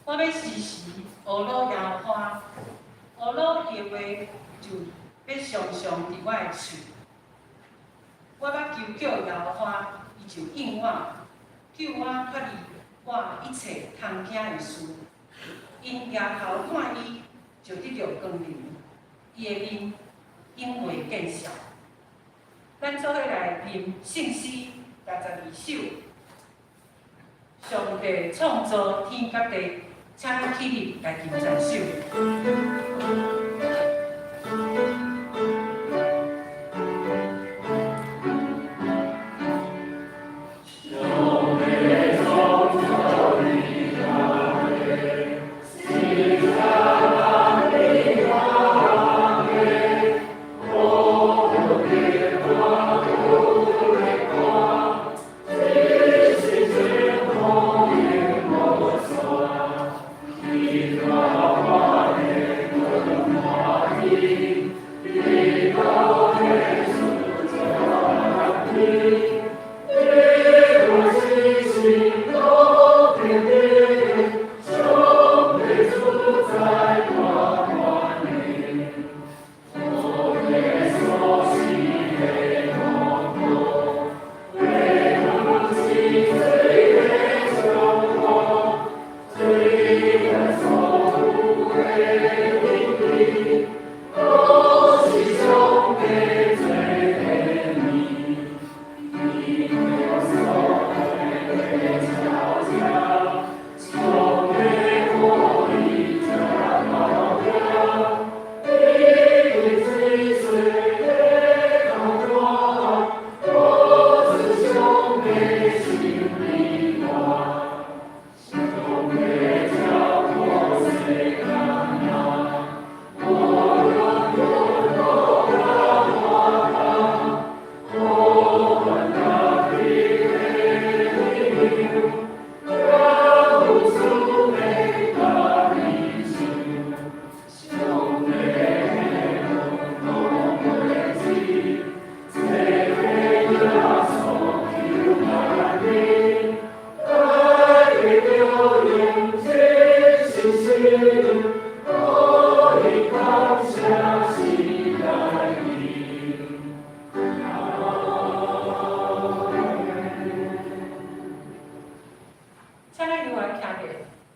我要时时学老摇花，学老伊的话就要常常伫我的喙。我捌求叫摇花，伊就应我，救我脱离我一切通惊的事。因抬头看伊，就得到光明，伊的面永袂见笑。咱做伙来念圣诗62首。上帝创造天甲地，请咱起立来敬赞首。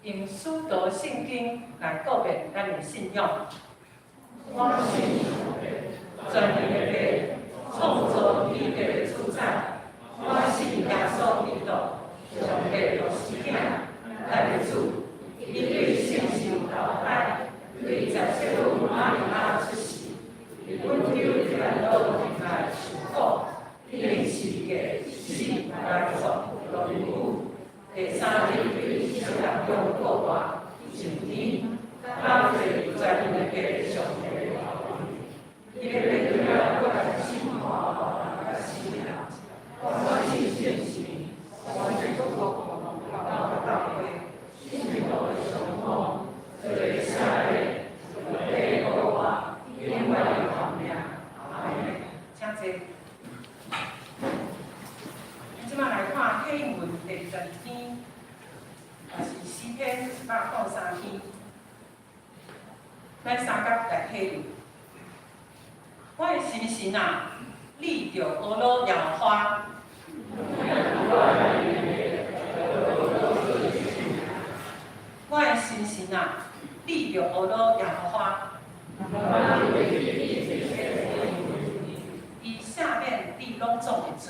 用书读圣经来告别咱的信仰。我信全能的神，创造天地的主宰。我信耶稣基督，上帝独生子，咱的主，伊对圣神投胎，对十七路玛利亚出世，温柔天道天来受苦，历世界死来作荣辱。第三日对世人中过活，上天，他对在人的上帝的话语，伊的面对我来心化甲死人，我信圣神，我是中国大会，信徒的相逢，对下日对过活，因为方面，阿门。请坐。即摆来看启文第12篇，也是诗篇103篇。咱三角来启论。我的心神啊，你着学老摇花。我的心神啊，你着学老摇花。伊下面你拢总会做。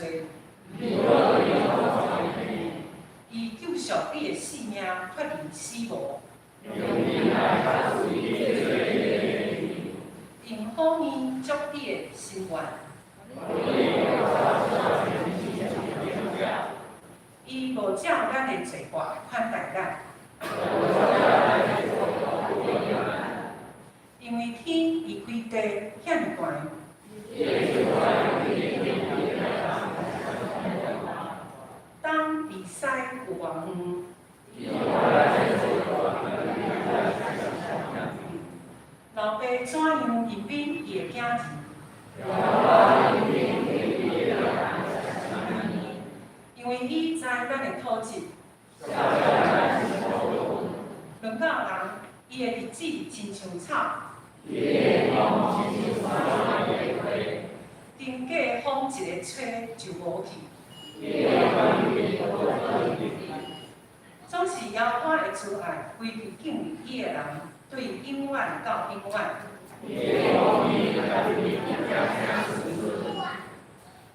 伊救赎你的性命，脱离死亡。用好面祝你的心愿。伊无照咱的罪过款待咱，因为天伊开地遐悬。当比赛有偌远，老爸怎样认兵伊的囝儿？因为伊知咱的土质，两个人，伊的日子亲像草，经过风一个吹就无去。总是摇摆会出来，规避敬伊的人，对永远到永远。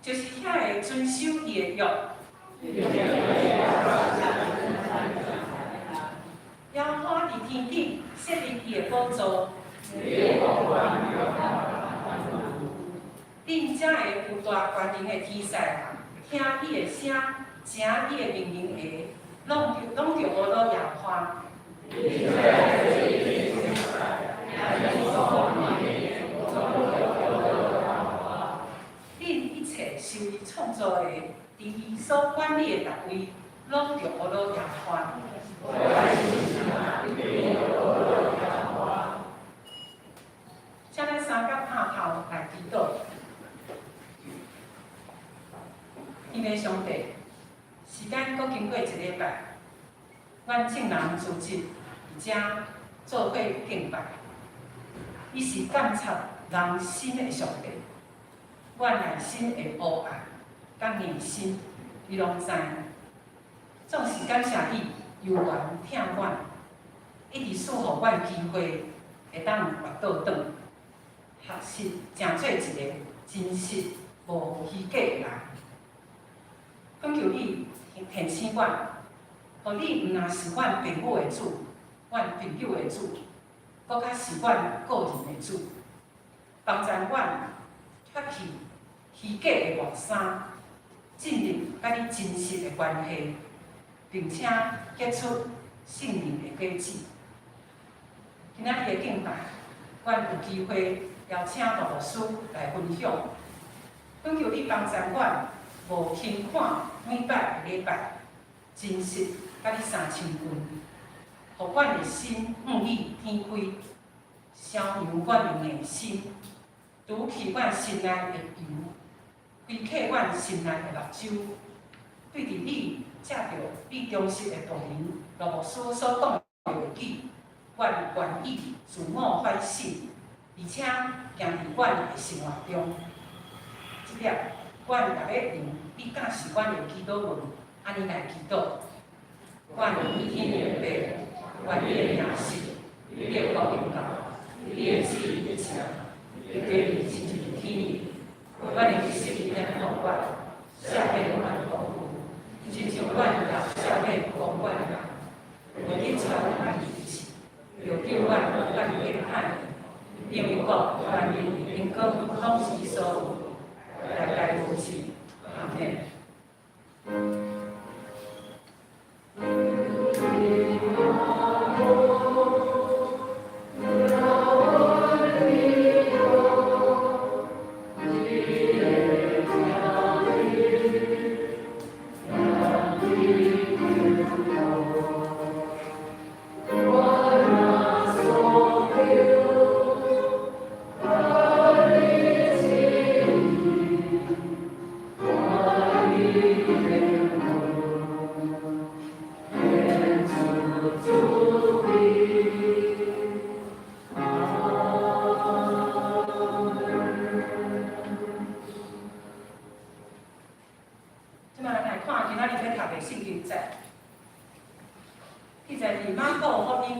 就是遐个遵守伊的约。摇摆伫天顶，设立伊的宝座。恁遮个有大权能的天使人，听伊的声，听伊的命令下，拢着无落摇摆。恁一切受伊创造的，伫伊所管理的单位，拢着无落摇摆。请咱三甲拍头来祈祷。天父上帝，时间阁经过一礼拜，阮众人组织伫遮做伙敬拜。伊是监察人心的上帝，阮内心的黑暗甲硬心，伊拢知。总是感谢你悠然听阮，一直赐予阮机会，会当活倒转，学习成做一个真实无虚假的人。恳求你提醒阮，互你毋若是阮父母的主，阮朋友的主，搁较是阮个人的主，帮助阮脱去虚假的外衫，进入甲你真实的关系，并且结出信任的果子。今仔日的敬拜，阮有机会邀请牧师来分享，恳求你帮助阮。无轻看每摆个礼拜，真实甲你相亲近，互阮的心愿意天开，消融阮的硬心，除去阮心内的油，开启阮心内的目睭，对伫你借着你忠实的道人罗牧师所讲的语，阮愿意自我反省，而且行伫阮的生活中，即粒。阮也要用你教示阮的祈祷文，安尼来祈祷。阮以天明白，愿你的名是，你的国荣耀，你的旨意一切，你给你亲像天意。阮的心意能互阮，下面阮服务，亲像阮要下面服阮人。我日传阮意志，又叫阮平安，因为我愿意因果拢是所有。大概如此，阿门。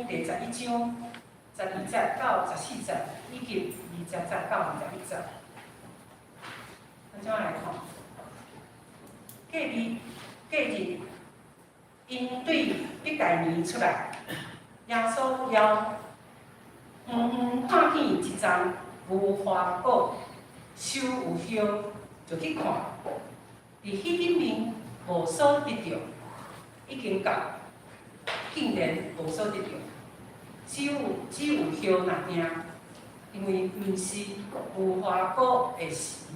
第11章12节到14节，以及20节到21节。咱怎来看？隔日，因对必概年出来，耶稣要看见一丛无花果，树有叶，就去看。伫迄顶面无所得着，已经到，竟然无所得着。只有叶若定，因为毋是无花果的时，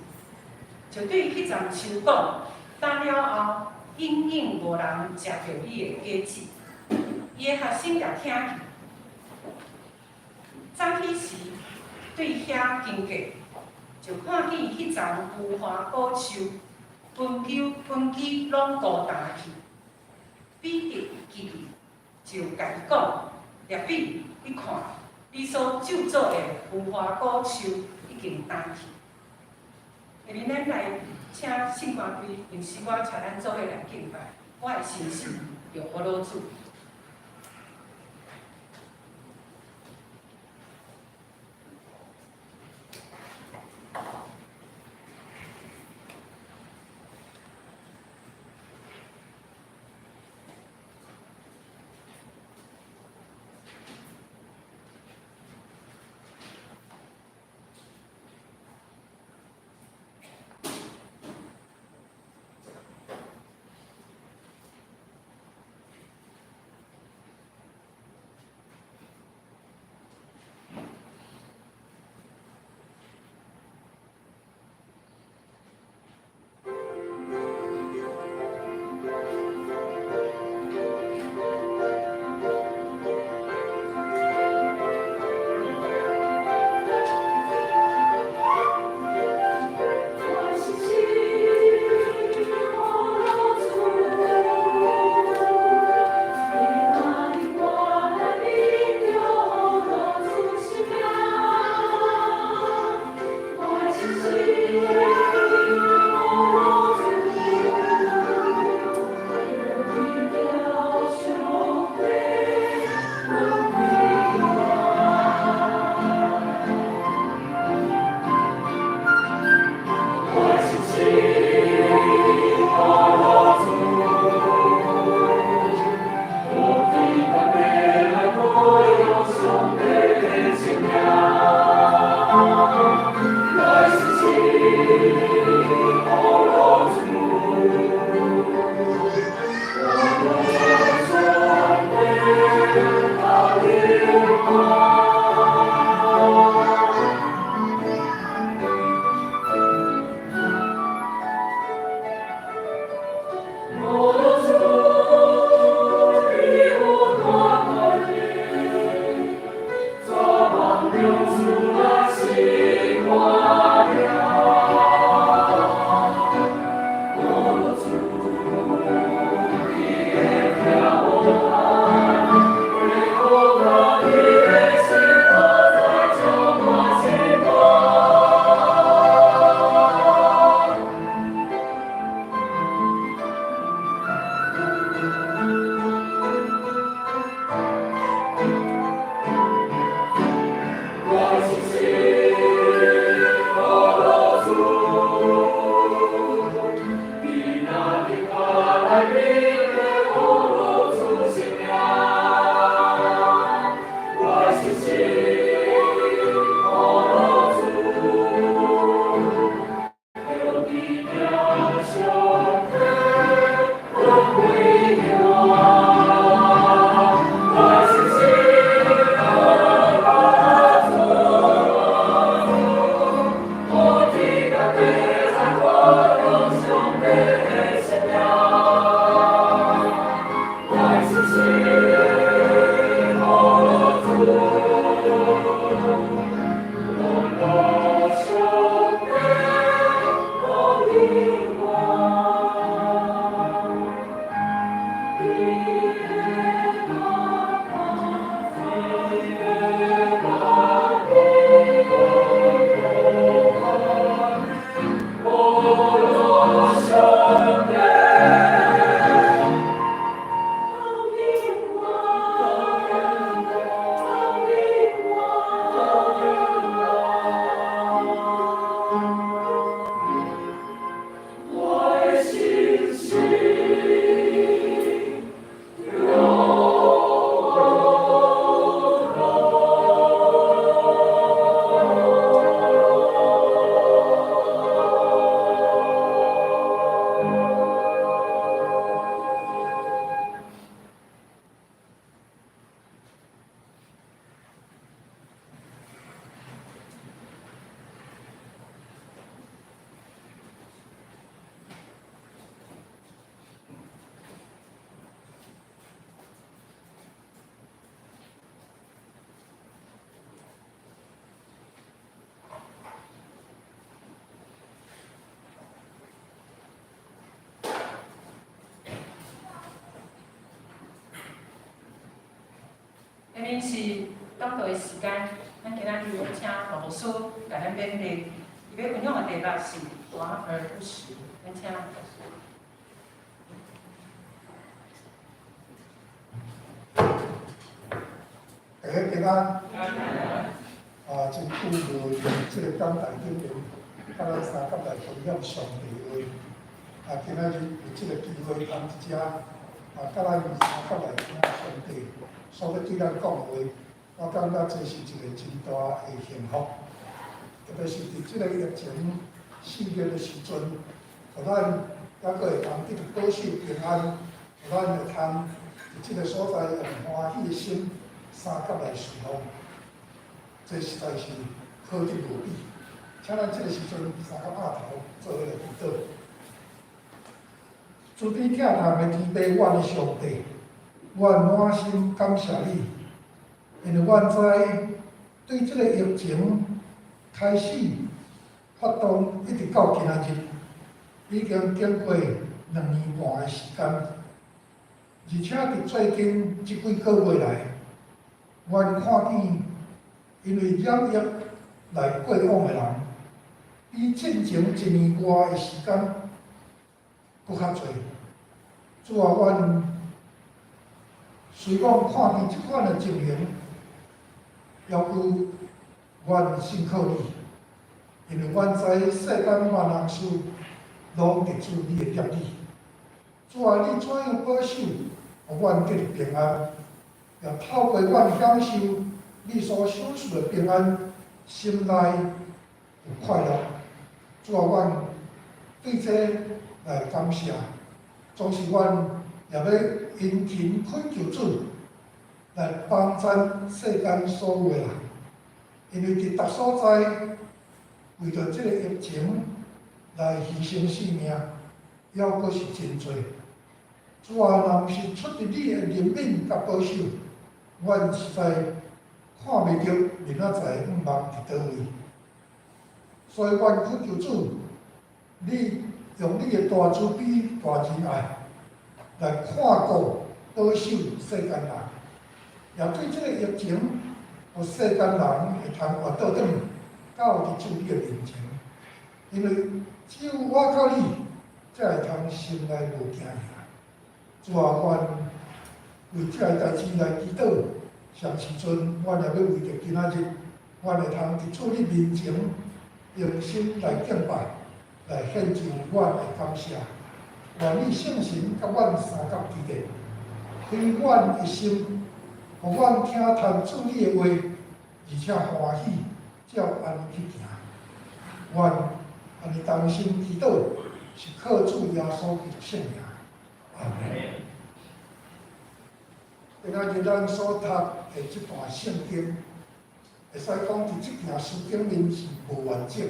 就对迄丛树讲：打了后，永远无人食着你的果子。伊的学生也听去。早起时对遐经过，就看见迄丛无花果树，根基拢孤单去。彼得记就甲伊讲。叶比一看，你所救助的文化古树已经担去。下面咱来请圣官队用诗歌带咱做伙来敬拜，我的心是有俄罗斯。明明是当课的时间，咱今仔日要请老师来咱勉励，伊要分享的题目是华而不实，咱请老师。大家平安。真久无用这个讲台顶面，甲咱三甲来分享上帝的话。今仔日有这个机会通一只，甲咱三甲来听上帝所要对咱讲的话，我感觉这是一个真大的幸福。特别是伫这个疫情肆虐的时阵，互咱还阁会通继续保守平安，互咱会通伫这个所在用欢喜的心。三甲来侍奉，这实在是可敬无比。请咱这个时阵三甲拍头做伙来祈祷。主天疼痛的天父，阮的上帝，阮满心感谢你，因为阮知对这个疫情开始发动一直到今仔日，已经经过2年半的时间，而且伫最近这几个月来。阮看见，因为染疫来过往的人，比进前1年外的时间搁较侪。主啊，阮虽讲看见即款的情形，要求阮信靠你，因为阮知世间万人事拢得主你的业力。主啊，你怎样保守，互阮得平安？也透过阮享受你所享受的平安，心内有快乐。主啊，阮对这来感谢，总是阮也要殷勤恳求主来帮助世间所有的人，因为伫逐所在为着这个疫情来牺牲性命，还阁是真多。主啊，若毋是出于你的怜悯甲保守，阮实在看袂到明仔载毋茫伫倒位，所以阮恳求主，你用你的大慈悲、大仁爱来看顾、保守世间人，也对这个疫情，互世间人会通活倒转到伫主你的面前，因为只有我靠你，才会通心内无惊吓。主啊，阮为这个代志来祈祷，上时阵，阮也要为着今仔日，阮会通伫主你面前用心来敬拜，来献上阮的感谢。愿你圣神甲阮三角基地，开阮一心，互阮听谈主你的话，而且欢喜，才有安尼去行。愿安尼同心祈祷，是靠主耶稣基督圣名。阿门。今仔日咱所读的这段圣经，会使讲伫这件事顶面是无完整。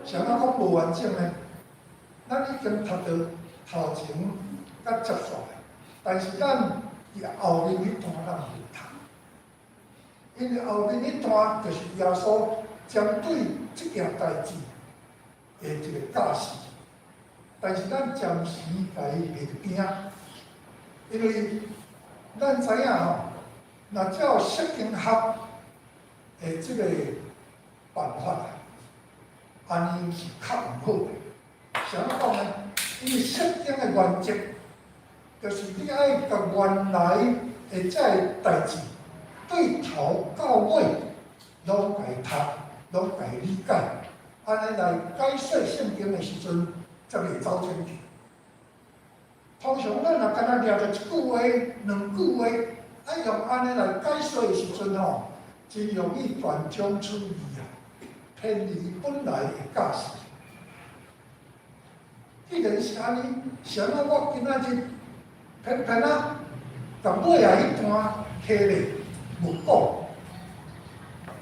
啥物讲无完整呢？咱已经读到头前甲结束的，但是咱伫后面迄段咱无读，因为后面迄段就是耶稣针对这件代志的一个教示，但是咱暂时甲伊袂一边，因为咱知影吼，若照释经学的这个办法，安尼是较毋好的。啥物讲呢？因为释经的原则，就是你爱甲原来的这个代志，对头到尾拢家读，拢家理解，安尼来解释圣经的时阵，才袂走进去。通常咱若干那抓着一句话、2句话，爱用安尼来解说的时阵吼，真容易断章取义啊，偏离本来的教示。既然是安尼，啥物我今仔日偏偏啊，甲尾下迄段起咧无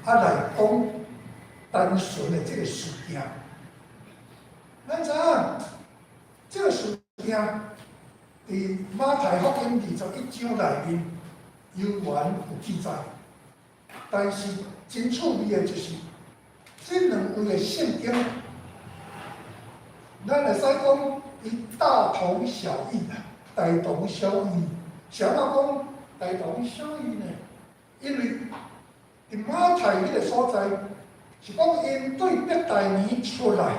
讲，来讲单纯的这个事件。咱知影这个事件。伫马太福音21章内面，有原有记载，但是真趣味的就是，这2位的圣经，咱会使讲伊大同小异啦，大同小异。啥物讲大同小异呢？因为伫马太迄个所在，是讲因对伯大尼出来，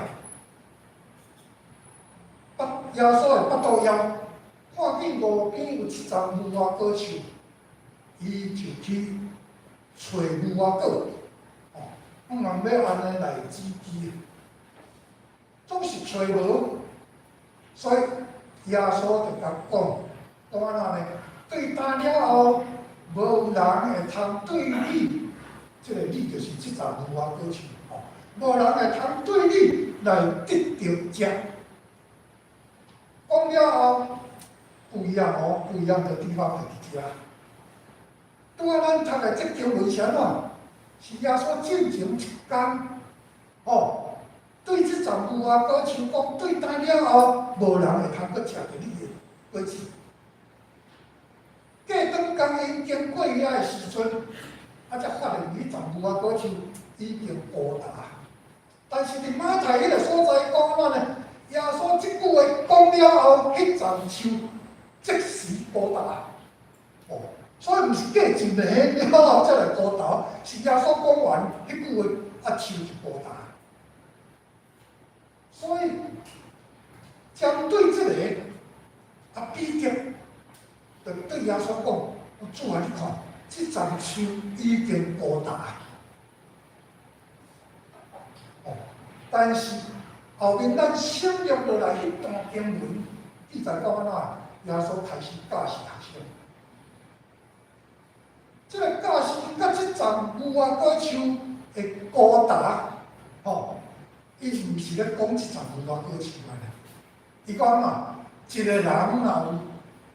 耶稣的腹肚枵，看见路边有一丛无花果树，伊就去找无花果，人要安尼来指记，总是找无，所以耶稣就甲讲，讲安怎呢？对答了后，无人会通对你，即个你就是即丛无花果树，无人会通对你来得着食。讲了后，不一样哦，不一样的地方就伫遮。拄仔咱读的这经文是安怎？是耶稣进前一天，对即丛无花果树讲，对答了后，无人会通去食着你的果子。过当工因经过遐的时阵，才发现迄丛无花果树已经枯大。但是伫马太迄个所在讲安怎呢？耶稣即句话讲了后，迄丛树即时枯大。所以毋是过一年了后才来枯大，是耶稣讲完迄句话，树就枯大。所以针对这个，彼得就对耶稣讲：主啊，你看，即丛树已经枯大。但是后面咱省略落来迄段经文，记载到安怎？耶稣开始教示学生。即个教示甲即丛无花果树的高达，伊毋是咧讲即丛无花果树安尼。伊讲一个人若有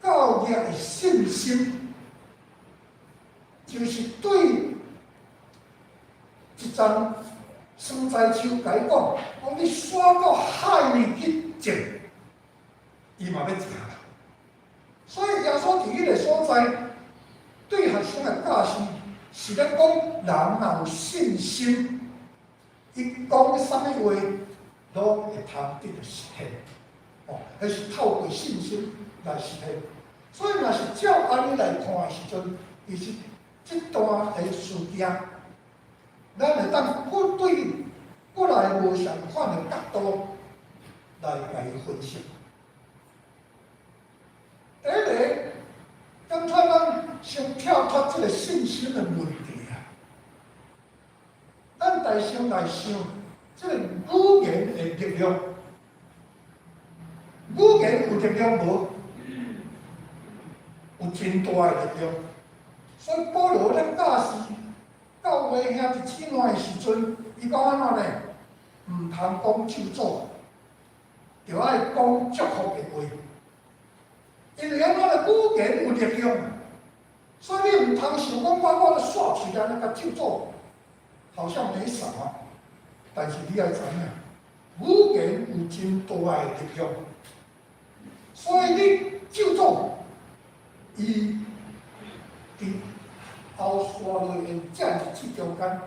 教育的信心，就是对一丛蔬菜树甲伊讲你刷到海里去种，伊嘛要食啦。所以耶稣伫迄个所在，对学生的教示是咧讲人若有信心，伊讲啥物话，拢会通得到实现。迄是透过信心来实现。所以若是照安尼来看的时阵，其实这段的事件，咱会当对过来无相款的角度来甲伊分析。第一个，刚才咱先跳脱这个信心的问题啊，咱大先来想，这个语言的力量，语言有力量无？有真大的力量。所以保罗咧教示教会兄弟姊妹的时阵，伊讲安怎呢？毋通讲咒诅，就爱讲祝福的话。因为安怎的语言有力量，所以你毋通想讲我咧煞嘴安尼甲咒诅，好像没什么。但是你要知影，语言有真大的力量，所以你咒诅，伊伫后续落因这日子中间，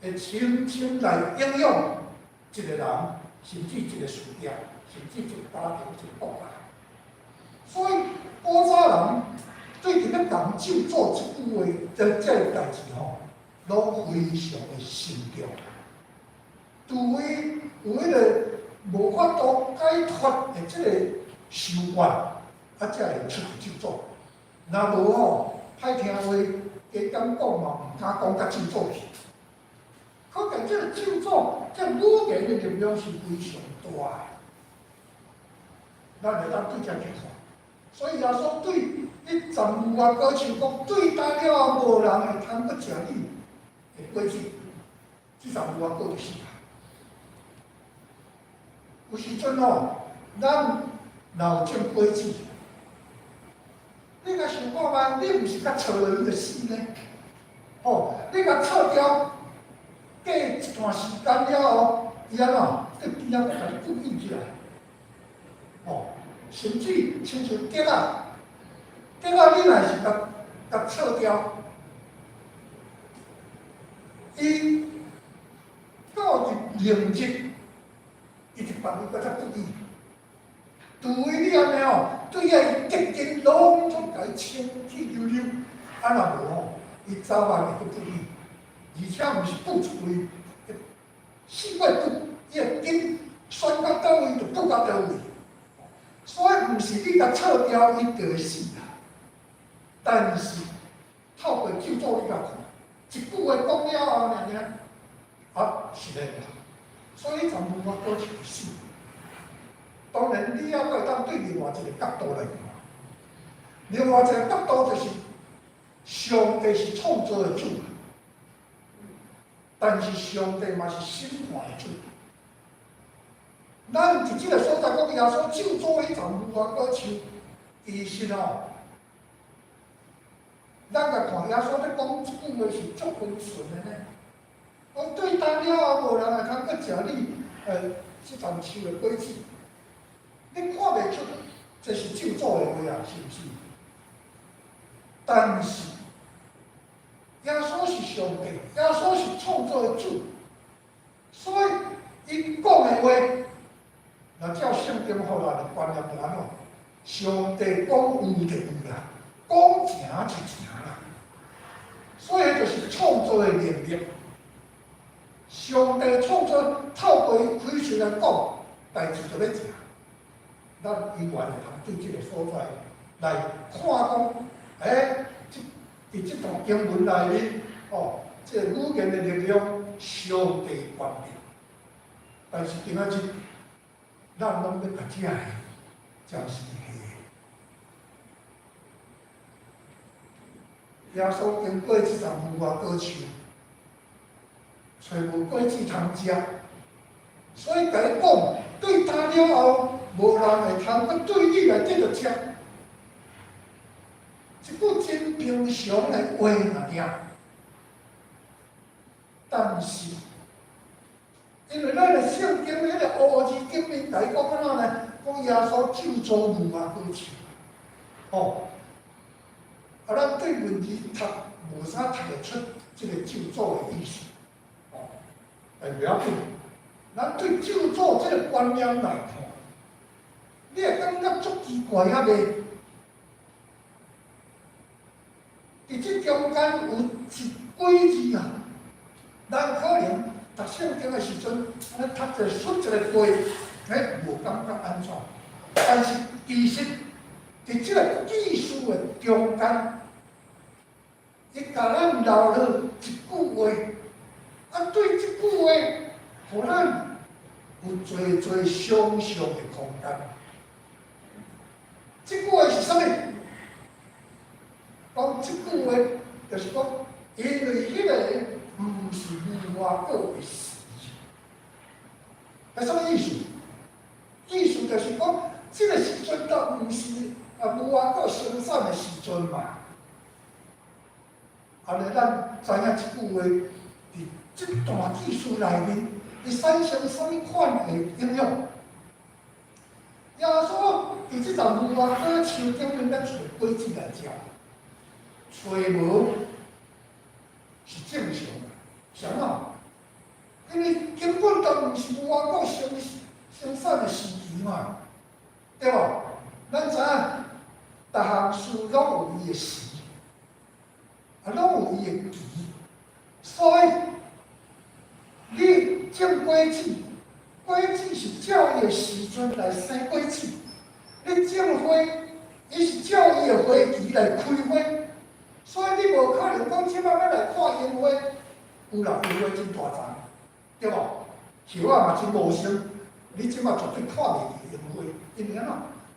会深深来影响一个人，甚至一个事业，甚至一个家庭、一个国家。所以古早人对伫咧讲咒诅即句话的这个代志拢非常的慎重，除非有迄个无法度解脱的即个手腕，才会出咒诅。若无歹听话，加敢讲嘛，毋敢讲甲咒诅去。可见这个咒诅，这语言的力量是非常大的。咱会当对这去看。所以耶稣对迄丛无花果树讲，对待了后，无人会通去食你的果子，即丛无花果就死啦。有时阵咱若有种果子，你甲想看觅，你毋是甲错了伊就死呢？你甲错掉，过一段时间了后，伊安怎？对边仔甲你复印起来，甚至亲像竹仔，你若是甲错掉，伊到日日，伊就办法搁较复印。除非你安尼对遐结晶拢总甲伊清气溜溜，安若无伊早晚会不意，而且毋是不出位，4月拄，伊会紧选到倒位就倒到倒位，所以毋是你甲撤掉伊就会死啦。但是透过救助你甲看，一句话讲了后呢，是嘞啦，所以全部我过去死。当然，你还阁会当对另外一个角度来看，另外一个角度就是。上帝是创造的主，但是上帝嘛是审判的主。咱伫即个所在讲耶稣救助迄场无法过去，其实咱来看耶稣咧讲即句话是足温顺的呢。我对待了后，无人会通去食你即场树的果子，你看袂出这是救助的话啊，是毋是？但是。耶稣是上帝，耶稣是创造的主，所以伊讲的话，若照圣经互咱的观念就安怎？上帝讲有就有啦，讲成就成啦。所以就是创造的能力。上帝创造透过伊开嘴来讲，代志就要成。咱永远会通对这个所在来看讲，伫即段经文内面，这语言的力量上帝决定，但是今仔日咱拢要甲遮个真是虚的。耶稣经过即场无花果树，找无果子通食，所以甲伊讲，对他了后，无人会通去对你来得到食。一句真平常的话尔，但是因为咱的圣经迄个乌字经面来讲安怎呢？讲耶稣救助无花果树，咱对文字读无啥读得出这个救助的意思，但不要紧，咱对救助这个观念来看，你会感觉足奇怪啊袂？伫即中间有一鬼字啊，咱可能读圣经的时阵，安尼读者出一个鬼，无感觉安怎？但是其实伫即个意思的中间，伊甲咱留落一句话，对即句话，互咱有侪想象的空间。即句话是啥物？讲即句话，就是讲，因为迄个毋是无花果的时，係啥物意思？意思就是讲，即个时阵都毋是无花果生产的时阵嘛。安尼咱知影即句话伫即段记述内面，会产生啥物款的影响？耶稣伫即场无花果树顶面，咱找果子来食。找无是正常的，啥啊？因为根本都毋是无花果生产的时期嘛，对无？咱知影，逐项事拢有伊的时，拢有伊的期，所以你种果子，果子是照伊的时阵来生果子；你种花，伊是照伊的花期来开花。所以你无可能讲，即摆咱来看烟花，有啦，烟花真大丛，对无？树仔嘛真茂盛，你即摆绝对看袂见烟花，因为安怎？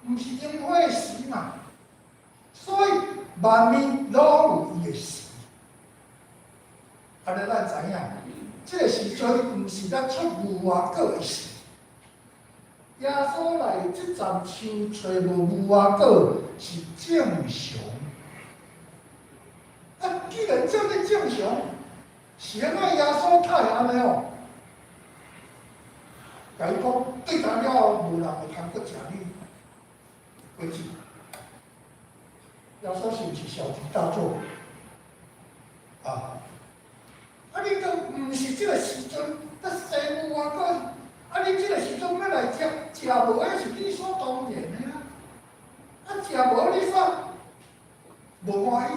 毋是烟花的时嘛。所以万物拢有伊的时。安尼咱知影，即个时阵毋是咱出无花果的时。耶稣来即站树找无花果是正常。既然这么正常，是安怎耶稣太安尼哦？甲伊讲，对他了后，无人会通去食你果子。耶稣是毋是小题大做？你都毋是即个时阵，得生无花果，你即个时阵要来食，食无迄是理所当然的啊！食无你煞无欢喜。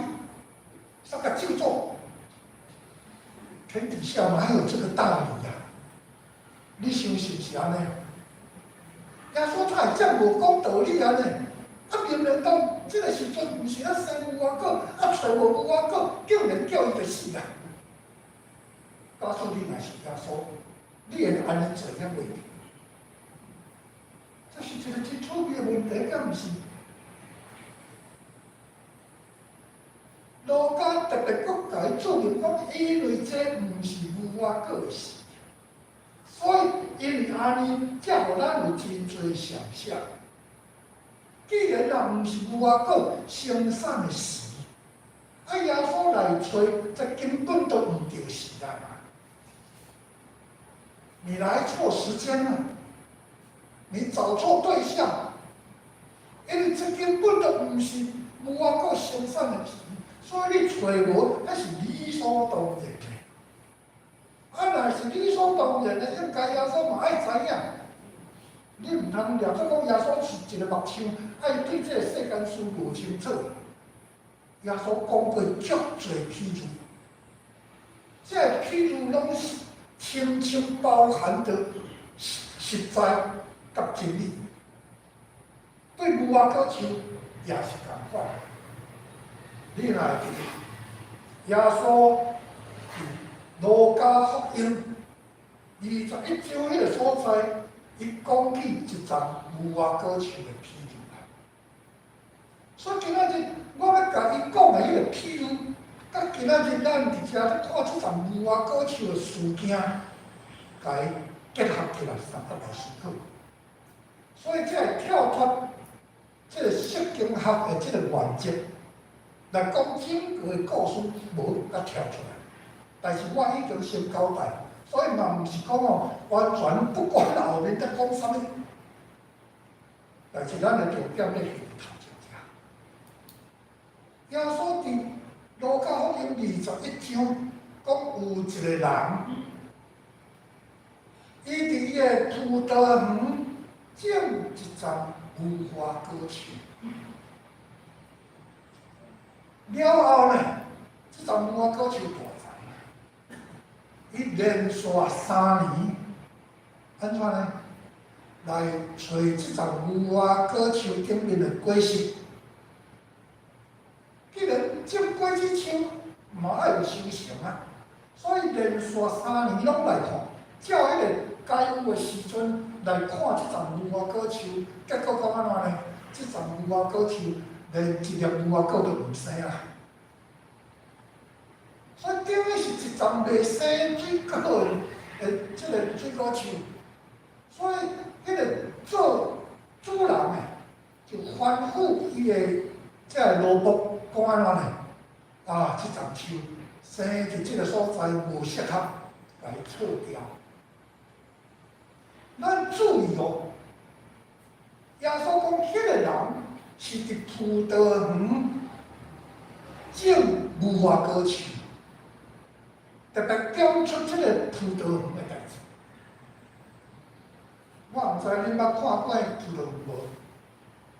这个就做，天底下哪有这个道理呀？你想是不是安尼？耶稣他会这样无讲道理安尼？明明讲这个时阵，毋是咱生无花果，找无花果，竟然叫伊就死啦！告诉你，若是耶稣，你会安尼做遐袂？这是一个真趣味的问题，敢毋是？路加特别搁甲伊注明讲，因为这毋是无花果的事，所以因为安尼，才互咱有真侪想象。既然若毋是无花果生产的时，耶稣来找，这根本都毋对时代嘛。你来错时间了，你找错对象，因为这根本都毋是无花果生产的时，所以你找无，那是理所当然的。若是理所当然的，应该耶稣嘛爱知影。你毋通了做讲耶稣是一个目睭，爱对这个世间事无清楚。耶稣讲过足侪譬喻，这譬喻拢是深深包含着实在甲真理。对无花果树也是同款。你若会记得，耶稣路加福音21章迄个所在。伊讲起一丛无花果树的譬喻啦，所以今仔日我要甲伊讲的迄个譬喻，甲今仔日咱伫遮咧看即丛无花果树的事件，甲伊结合起来，三角来思考，所以才会跳脱即个释经学的即个原则，来讲整个的故事无甲跳出来，但是我已经先交代。所以嘛，毋是讲完全不管后面在讲啥物，但是咱的重点咧是头前遮。耶稣伫路加福音21章讲有一个人，伊伫伊的葡萄园种一丛无花果树，了后呢，这丛无花果树大。伊连续3年，安怎呢？来找即丛无花果树顶面的果实。既然种果子树嘛爱有收成啊，所以连续3年拢来看，照迄个该有的时阵来看即丛无花果树，结果讲安怎呢？即丛无花果树连一粒无花果都毋生啊！所以等于是一丛袂生水果的即个水果树，所以迄个做主人的就吩咐伊的即个萝卜讲安怎呢？即丛树生伫即个所在无适合，甲伊撤掉。咱注意耶稣讲迄个人是伫葡萄园种无花果树。特别讲出这个葡萄园的代志，我毋知恁捌看过葡萄园无？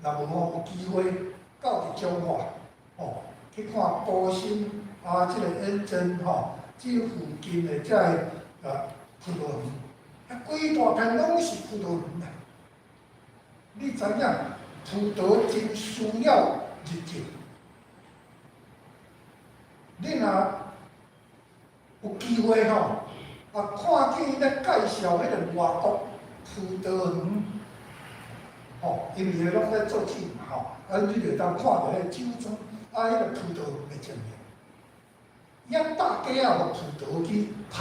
若无有机会到伫彰化，去看埔心即个延珍这附近的这个葡萄园，规大片拢是葡萄园啦。你知影葡萄真需要日照，你若有机会看见咧介绍迄个外国葡萄园，因为伊拢咧做酒嘛，你就当看到迄个酒庄，迄个葡萄园的情形，遐大家互葡萄去拍，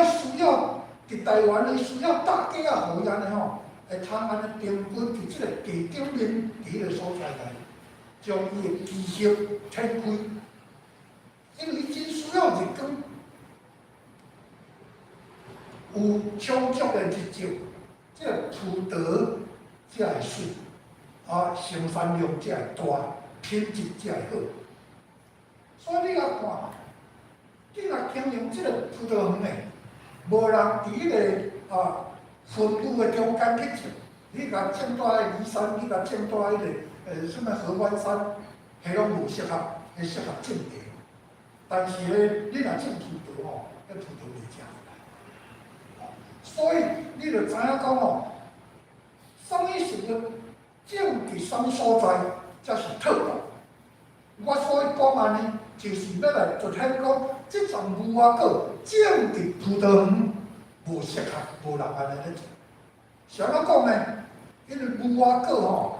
需要伫台湾伊需要大家互伊安尼会通安尼平均伫即个地顶面伫个所在内，将伊的基业展开。因为伊真需要日光，有充足的日照，这个葡萄才会水，生产量才会大，品质才会好。所以你来看，你若经营这个葡萄园的，无人伫迄个分路的中间去种，你甲种在梨山，你甲种在迄个什么合欢山，迄拢无适合。会适合种地，但是咧，你若种葡萄吼，迄葡萄袂食。所以你就知影讲吼，什么时阵种伫什么所在才是妥当。我所以讲安尼，就是要来凸显讲，即种无花果种伫葡萄园无适合，无人安尼咧种。啥物讲呢？因为无花果吼，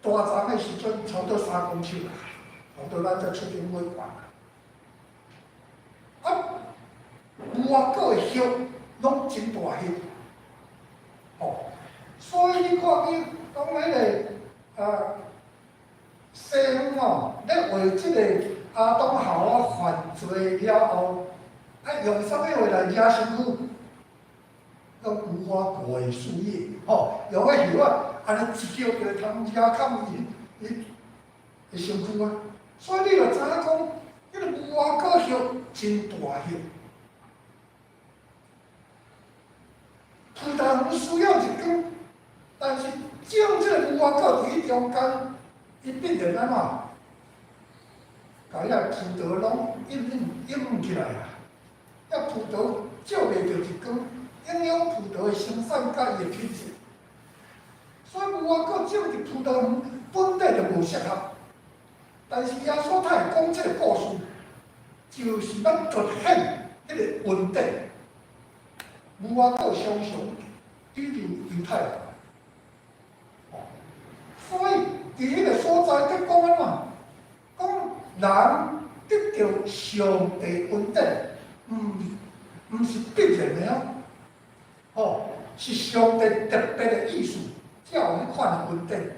大丛的时阵差不多3公尺啦，差不多咱才出点尾管啊。无花果的叶拢真大叶，哦，所以你看伊讲迄个西方哦，咧为即个阿东校啊犯罪了后，用啥物话来惹辛苦？用无花果的树叶，哦，用个叶啊，安尼一叫就通惹砍伊的身躯啊。所以你就知影讲，迄个无花果叶真大叶。葡萄园需要一根，但是种即个无花果伫中间，伊必然安怎？甲遐葡萄拢应起来啊！遐葡萄照袂着一根，影响葡萄的生产甲伊的品质。所以无花果种伫葡萄园本来就无适合，但是耶稣他会讲即个故事，就是要凸显迄个问题。无花果常常比如犹太人，所以伫迄个所在，佢讲安怎？讲人得到上帝恩典，毋是必然的哦，是上帝特别的意思，才有迄款的恩典。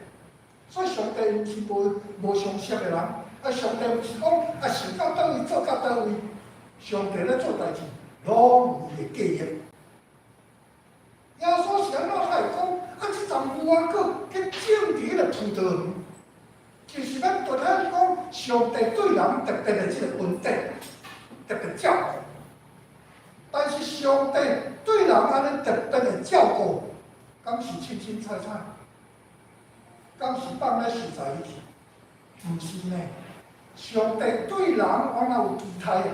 所以上帝毋是无相识的人，上帝毋是讲想到倒位做到倒位，上帝咧做代志，拢有伊的计划。耶稣是安怎来讲？即丛无花果去种伫迄个葡萄园，就是要凸显讲上帝对人特别的即个恩典，特别照顾。但是上帝对人安尼特别的照顾，敢是清清菜菜？敢是放咧食材里去？毋是呢。上帝对人往哪有期待啊？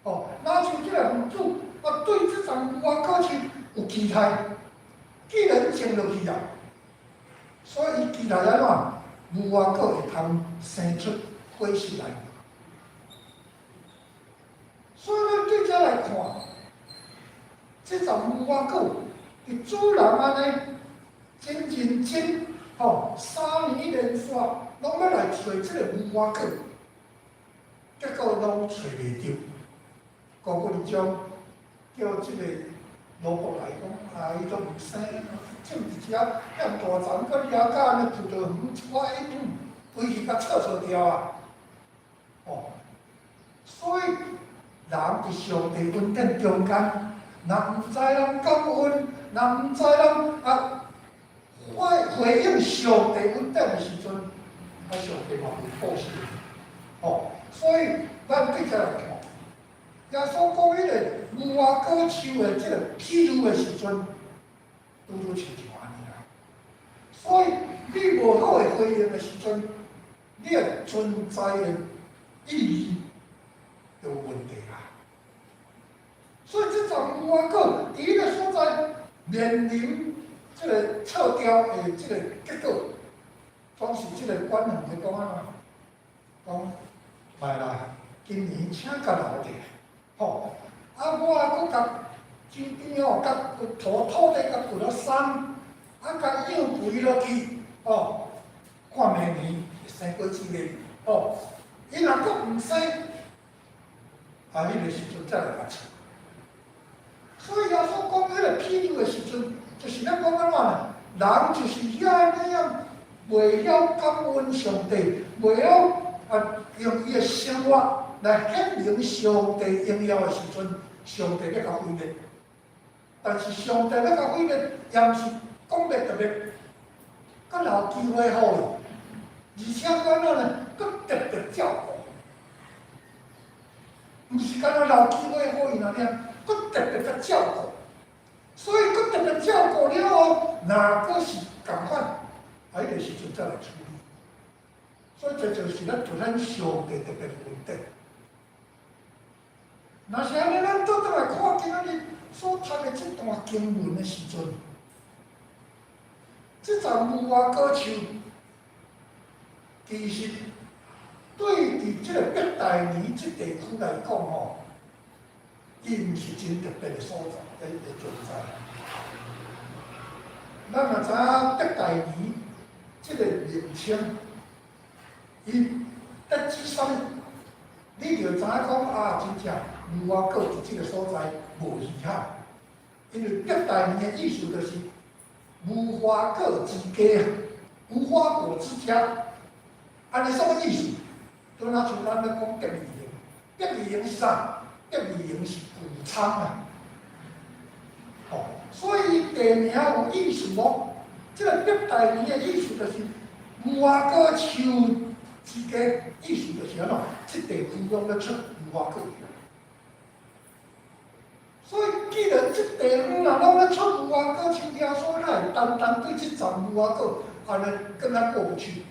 哦，哪像即个园主对即丛无花果树有期待，既然种落去啊，所以伊期待安怎？无花果会通生出果实来。所以咱对遮来看，即丛无花果，伫主人安尼真认真，3年连续拢要来找即个无花果，结果拢找袂着。高过二章叫即个罗伯来讲，伊都毋生，种一只遐大丛，搁掠到安尼葡萄园，我规气甲臭臭掉啊！所以人伫上帝恩典中间，若毋知人感恩，若毋知人回应上帝恩典的时阵，上帝嘛会报谢。所以咱对遮来看。耶稣讲迄个无花果树的即个譬喻的时阵，拄拄像安尼啦。所以你无好的回应的时阵，你的存在的意义就有问题啦。所以即丛无花果伫迄个所在面临即个撤掉的即个结果，总是即个官员会讲安怎？讲来啦，今年请甲留者。我甲周边甲土地甲掘了山，甲养肥落去，看明年会生过几个，伊若阁毋生，迄个时阵才来甲找。所以耶稣讲迄个譬喻的时阵，就是要讲安怎呢？人就是遐那样，袂晓感恩上帝，袂晓用伊的生活来显明上帝荣耀的时阵，上帝要甲毁灭。但是上帝要甲毁灭，也毋是讲袂特别，阁留机会互伊，而且安怎呢？阁特别照顾，毋是干那留机会互伊那尔，阁特别甲照顾。所以阁特别照顾了后，若阁是共款，迄个时阵再来处理。所以这就是咱对咱上帝特别问题。若是安尼，咱倒转来看今仔日所读的这段经文的时阵，这站无花果树，其实对伫这个北大年这地区来讲吼，伊毋是真特别的所在，的存在。咱嘛知影北大年这个名称，伊得指啥物？你就知影讲啊，真正无花果伫这个所在无遗憾，因为北大年的意思就是无花果之家，无花果之家。安尼什么意思？就若像咱咧讲隔离营，隔离营是啥？隔离营是谷仓啊。哦，所以地名有意思无？这个北大年的意思就是无花果树之家，意思就是安怎？这地区拢咧出无花果。所以，既然这地方若拢咧出无花果，像耶稣哪会单单对这站无花果安尼跟他过不去？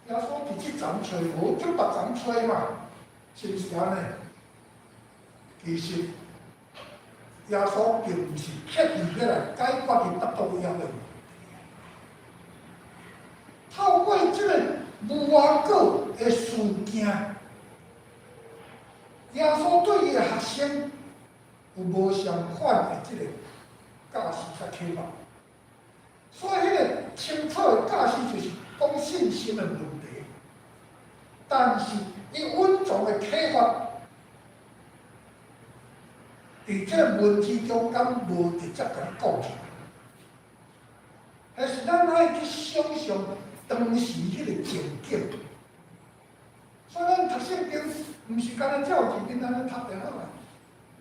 耶稣伫这站找无，叫别站找嘛，是毋是安尼？其实，耶稣并毋是刻意要来解决伊达到伊个问题。透过这个无花果的事件，耶稣对伊个学生有无相款的这个教示甲启发。所以，迄个清楚的教示就是讲信心的问题。但是，伊稳重的启发，伫这个文字中间无直接甲你讲出来，但是咱爱去想象当时迄个情景。所以咱读圣经，毋是干那照字面安尼读就好啦，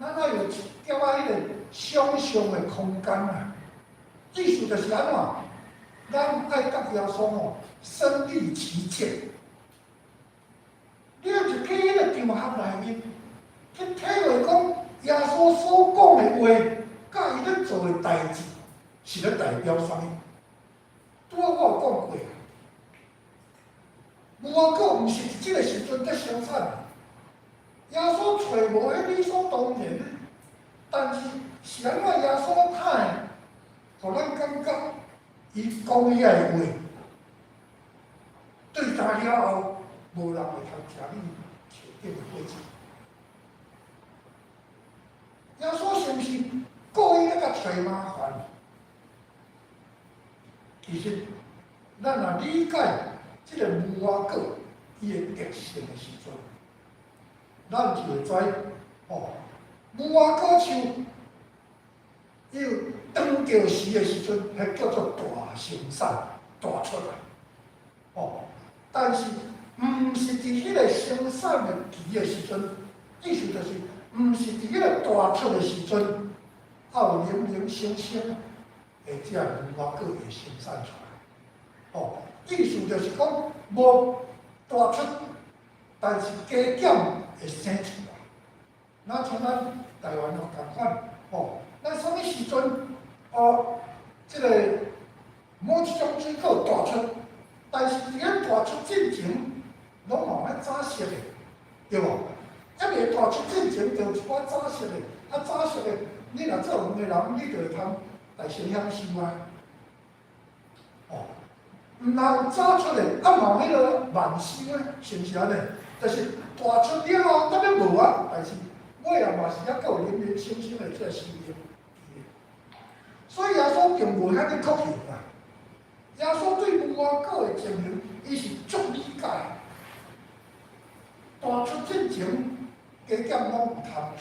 咱爱有一点仔迄个想象的空间啊。意思就是安怎？咱爱甲耶稣吼身临其境。你要就去迄个场合内面，去体会讲耶稣所讲的话，甲伊咧做的代志，是咧代表啥物？拄仔我有讲过，无花果毋是伫即个时阵在生产，耶稣找无迄理所当然的，但是是安怎耶稣看，互咱感觉伊讲遐个话，对答了后。无人会通听你确定的过程。耶稣是毋是故意咧甲找麻烦？其实，咱若理解即个无花果伊的特性的时阵，咱就会知哦，无花果树要当着时的时阵，迄叫做大生产、大出来。哦，但是。毋是伫迄个生产的期的时阵，意思就是，毋是伫迄个大出的时阵，有零零星星，会只无花果会生产出来。哦，意思就是讲，无大出，但是加减会生出来。那像咱台湾就共款，哦，咱什么时阵，即个某一种水果大出，但是伫个大出之前。拢慢慢早熟的，对无？还未大出之前，就一寡早熟的，早熟的，你若做园的人，你就会通来先享受啊。哦，毋然有早出的，嘛有迄个慢收的，是毋是安尼？就是大出了后，当然无啊，但是尾啊嘛是还够零零星星的这个收益。所以耶稣并无遐尼确定啊。耶稣对无花果的情形，伊是足理解。大出之前，加减拢有通找啦，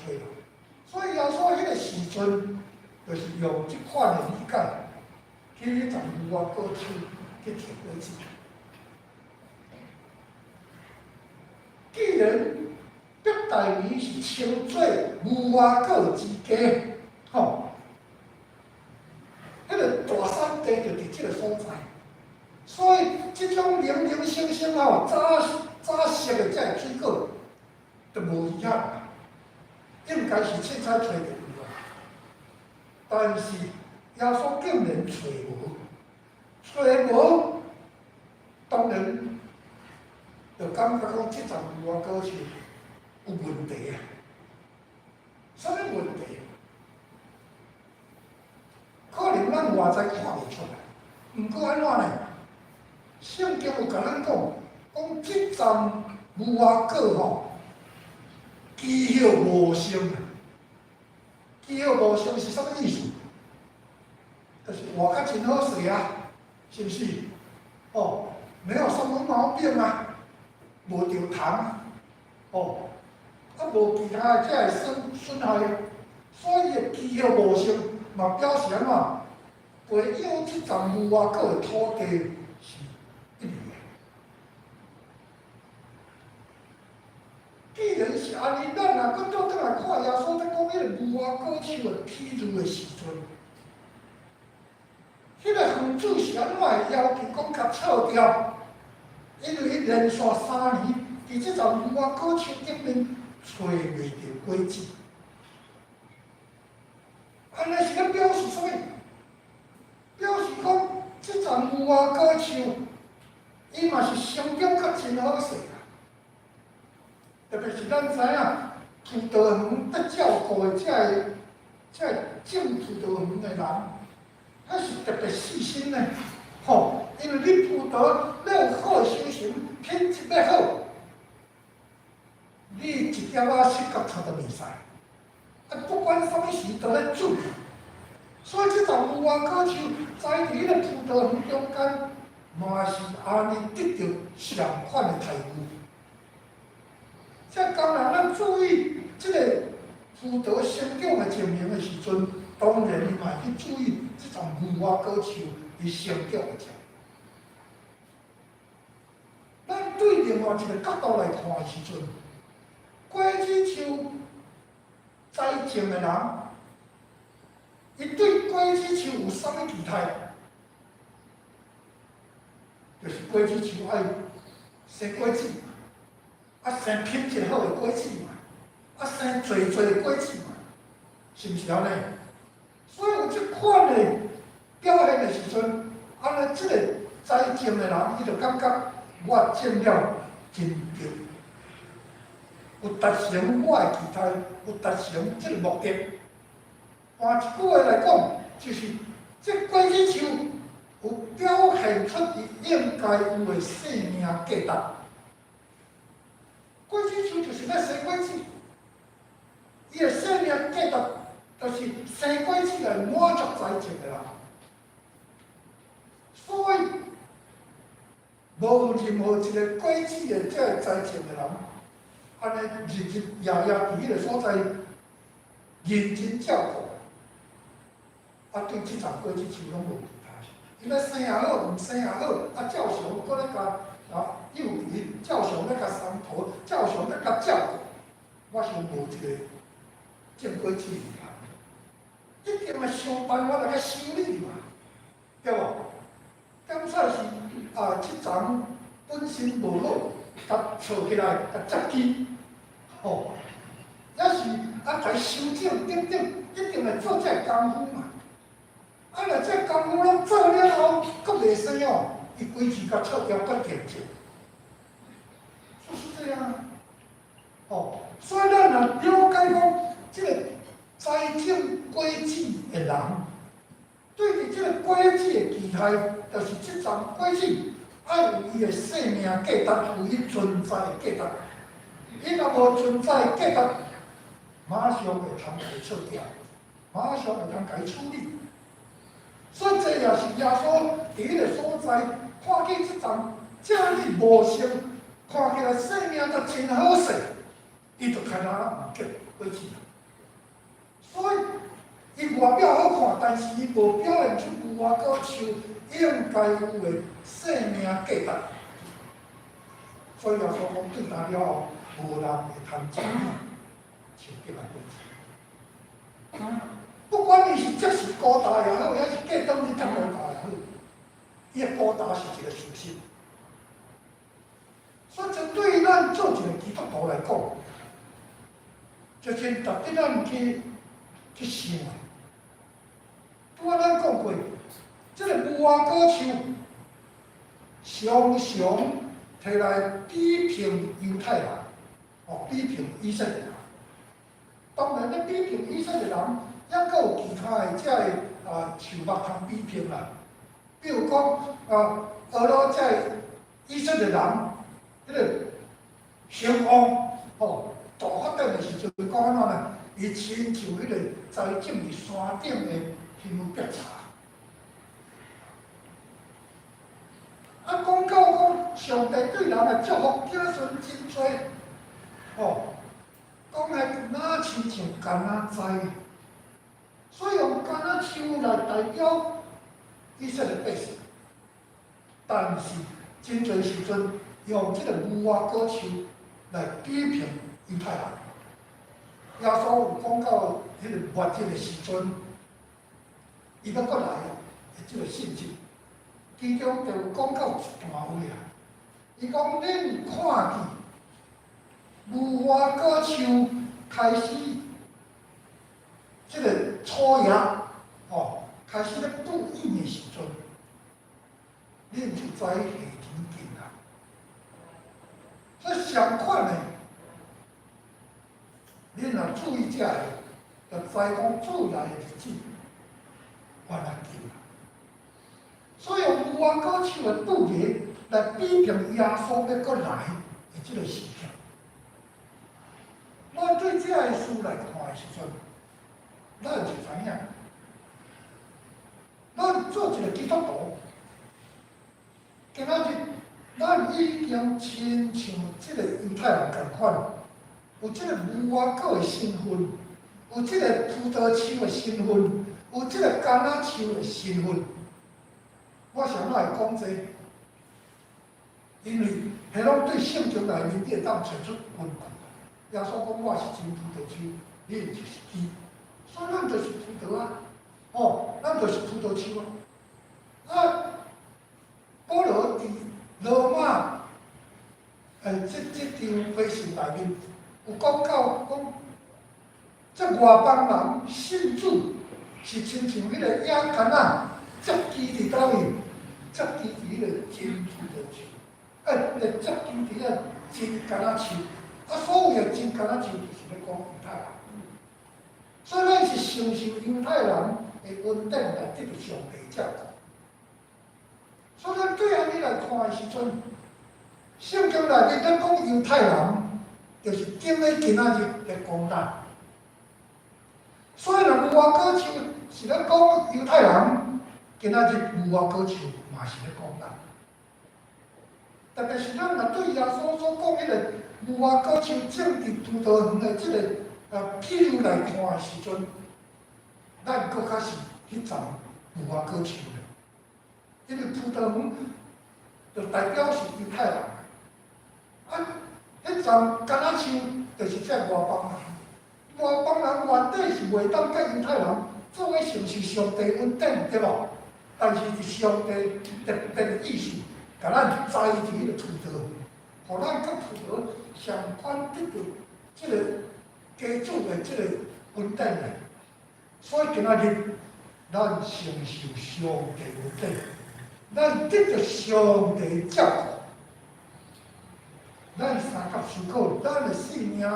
所以耶稣迄个时阵，就是用即款的理解，去从无花果树去体会起。既然北大年是称做无花果之家，吼，迄个大山地就伫即个所在，所以即种零零星星吼，早熟的这水果，就无遗憾啦，应该是凊彩找着伊啦。但是耶稣竟然找无，找无，当然就感觉讲即阵有啊歌手有问题啊。啥物问题？可能咱外在看袂出来，毋过安怎呢？圣经有甲咱讲，即阵无花果吼，枝叶无生。枝叶无生是啥物意思？就是活甲真好势啊，是毋是？哦，没有什么毛病啊，无着虫啊，哦，啊无其他的这损害，所以枝叶无生，嘛表示安怎？培养即阵无花果的土地是一流的。既然是安尼，咱若搁倒转来看耶稣在讲迄个无花果树的譬喻的时阵，迄个园主是安怎会要求讲甲撤掉？因为伊连续3年伫即阵无花果树顶面找袂着果子，安尼是咧表示啥物？表示讲即阵无花果树，伊嘛是生长较真好势啊。特别是咱知影葡萄园得照顾的这种葡萄园的人，还是特别细心的，吼！因为你葡萄要有好收成，品质要好，你一点仔细角差都袂使。啊，不管啥物事都咧注意。所以即阵无花果树栽伫迄个葡萄园中间，嘛是安尼得到相款的待遇。这当然，咱注意即个葡萄生长的情形的时阵，当然嘛去注意即阵无花果树伊生长的情形。咱对另外一个角度来看的时阵，果子树栽种的人，伊对果子树有啥物期待？就是果子树爱生果子。生品质好的果子嘛，生侪的果子嘛，是毋是安尼？所以有即款的表现的时阵，安尼即个栽种的人，伊就感觉我种了真对，有达成我的期待，有达成即个目的。换一句话来讲，就是这果子树有表现出伊应该有的生命价值。果子树就是咧生果子，伊的生命价值就是生果子来满足栽种的人。所以，无任何一个果子的这个栽种的人，安尼日日夜夜伫迄个所在认真照顾，对即丛果子树拢无其他。伊咧生也好，毋生也好，照常搁咧甲。幼稚，照常咧甲松土，照常咧甲照顾，我想无一个种果子的人，一定要想办法来甲修理嘛，对无？刚才是即丛本身无好，甲错起来，甲折起，吼，也是甲修整等等，一定会做这功夫嘛。若这功夫拢做了后，阁袂使哦。伊规矩甲错掉，甲调整，就是这样啊。哦，所以咱若了解讲，即个栽种果子的人，对伫即个果子的期待，就是即丛果子爱有伊的生命价值，有伊存在的价值。伊若无存在的价值，马上会通甲伊错掉，马上会通甲伊处理。所以这也是耶稣伫迄个所在。看见即丛这样无生，看起来生命都真好势，伊就看啊毋结果子。所以伊外表好看，但是伊无表现出无花果树应该有的生命价值。所以耶稣讲对他了后，无人会通种像结来果子。不管你是即是高大也好，还是过当你当高大也好。伊的高大是一个属性，所以针对咱做一个基督徒来讲，就先值得咱去想。拄仔咱讲过，这个无花果树常常摕来比评犹太人，比评以色列人。当然，咧比评以色列人，也阁有其他的遮个树木通比评啦。比如讲俄罗遮以色列人，迄个兴旺大发展的时阵，讲安怎呢？伊亲像迄个栽种伫山顶的香柏茶。讲到讲上帝对人的祝福，子孙真多，讲来哪亲像橄榄栽，所以用橄榄树来代表以色列百姓。但是真侪时阵用这个无花果树来比评犹太人。耶稣有讲到迄个末日的时阵，伊要过来的这个信息。其中就有讲到一段话啊，伊讲恁看见无花果树开始这个初叶开始咧布印的时阵，恁就知下天近啦。所以相款的，恁若注意遮个，就知讲主来的日子越来近啦。所以用无花果树的杜节来比评耶稣要过来的这个时刻。咱对这个事来看的时阵，咱就知影，咱做一个基督徒，今仔日咱已经亲像这个犹太人共款，有这个无花果的身份，有这个葡萄树的身份，有这个橄榄树的身份。我想来讲这，因为迄拢对圣经内面你会当找出根据。耶稣讲我是真葡萄树，你就是枝，所以咱就是葡萄啊，咱就是葡萄树啊。保罗伫罗马这张回信内面有讲到讲，这外邦人信主是亲像迄个野橄榄。接基伫倒位？接基伫迄个真葡萄树，接基伫个真橄榄树。所有的真橄榄树就是咧讲犹太人。所以咱是承受犹太人的恩典来得到上帝照顾。所以咱对安尼来看的时阵，圣经内面咱讲犹太人，就是顶咧今仔日来讲咱。所以若无花果树是咧讲犹太人。今仔日无花果树嘛是咧讲咱，特别是咱若对耶稣所讲迄个无花果树种伫葡萄园的即个比喻来看的时阵，咱搁较是迄丛无花果树咧，因为葡萄园就代表是犹太人，迄丛橄榄树就是遮外邦人，外邦人原底是袂当甲犹太人做伙承受上帝恩典，对无？但是是上帝特别的意思，甲咱栽伫迄个葡萄，互咱甲葡萄相关得到即个家主的即个恩典的。所以今仔日咱承受上帝恩典，咱得到上帝照顾，咱三角思考，咱的生命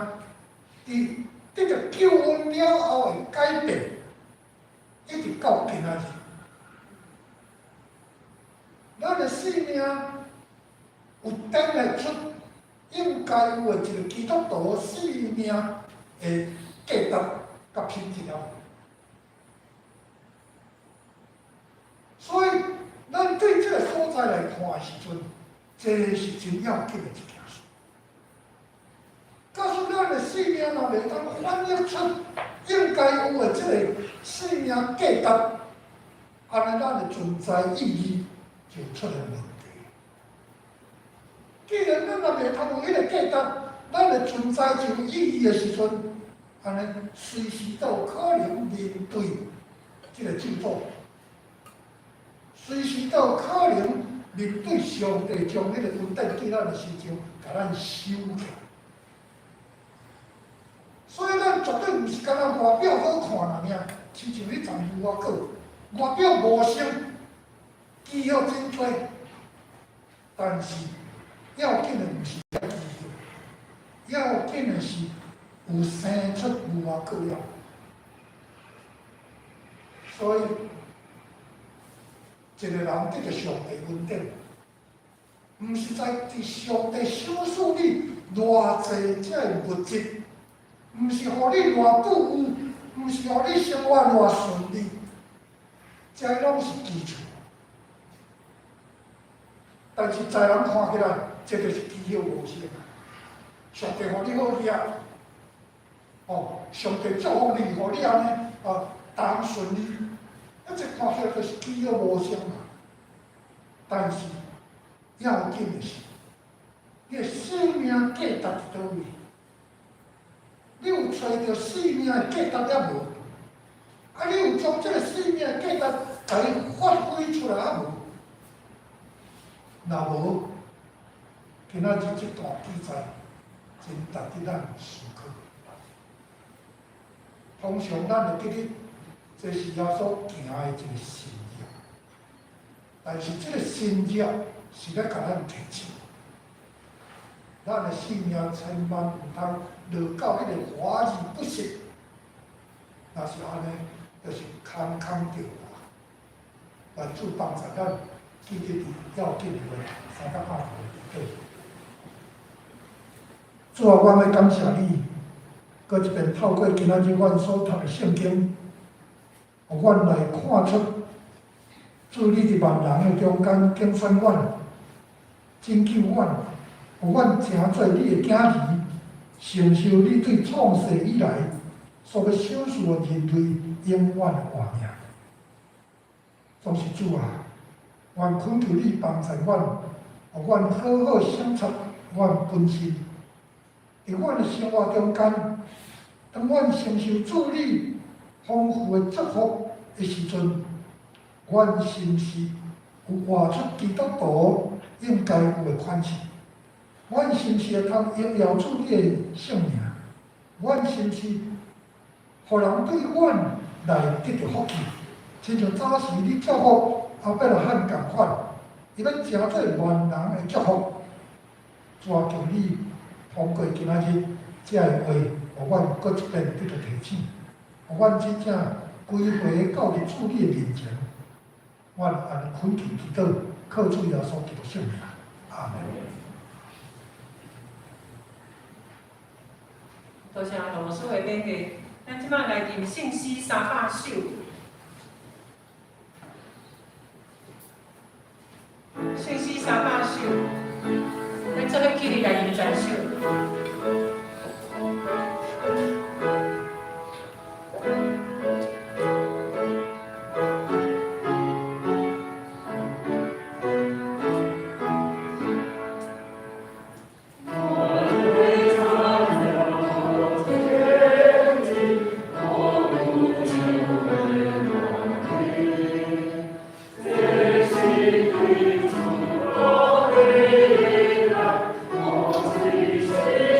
伫得到救恩了后的改变，一直到今仔日。咱的生命有展现出应该有的一个基督徒生命的价值甲品质了。所以，咱对这个所在来看的时阵，这是真要紧的一件事。告诉咱的生命若袂当反映出应该有的这个生命价值，安尼咱的存在意义就出现问题。既然咱若袂通有迄个价值，咱的存在就有意义的时阵，安尼随时都有可能面对这个咒诅，随时都有可能面对上帝将迄个恩典对咱的心上，甲咱收起。所以咱绝对毋是干那外表好看尔，亲像迄丛无花果，外表无生，记号真多，但是要紧的毋是记号，要紧的是有生出有外靠了。所以，一个人得着上帝恩典，毋是在伫上帝赏赐你偌济这物质，毋是互你偌富裕，毋是互你生活偌顺利，这拢是基础。但是在人看起来，这就是基础无相。上帝互你好哦，上帝祝福你，互你安尼当顺利，这看起来就是基础无相嘛。但是要紧的是，你的生命价值伫倒位？你有找到生命的价值也无？你有将这个生命的价值甲伊发挥出来也无？若无，今仔日这段记载真值得咱思考。通常咱会记得，这是耶稣行的一个神迹，但是这个神迹是咧甲咱提醒，咱的生命千万唔通落到迄个华而不实。若是安尼，就是空空着话。来主帮助咱记得伫要紧的话，3到8条对。主啊，我要感谢你，搁一遍透过今仔日阮所读的圣经，互阮来看出，主你伫万人的中间拣选阮，拯救阮，互阮成做你的囝儿，承受你对创世以来所要享受的人类永远的画面。总是主啊，愿恳求你帮助阮，互阮好好省察阮本身。伫阮的生活中间，当阮承受主你丰富的祝福的时阵，阮是毋是有活出基督徒应该有的款式？阮是毋是会通荣耀主你的圣名？阮是毋是互人对阮来得到福气？亲像早时你祝福后壁就汉共款，伊要成做万人的祝福，抓求你。通过今仔日这个话，互阮搁一遍得到提醒，互阮真正归回到伫主你的面前，阮安尼恳求祈祷，靠主耶稣基督圣名，阿门。多谢罗老师的演讲，咱即摆来念信息300首。信息300首，咱做伙起立来念10首。我最深。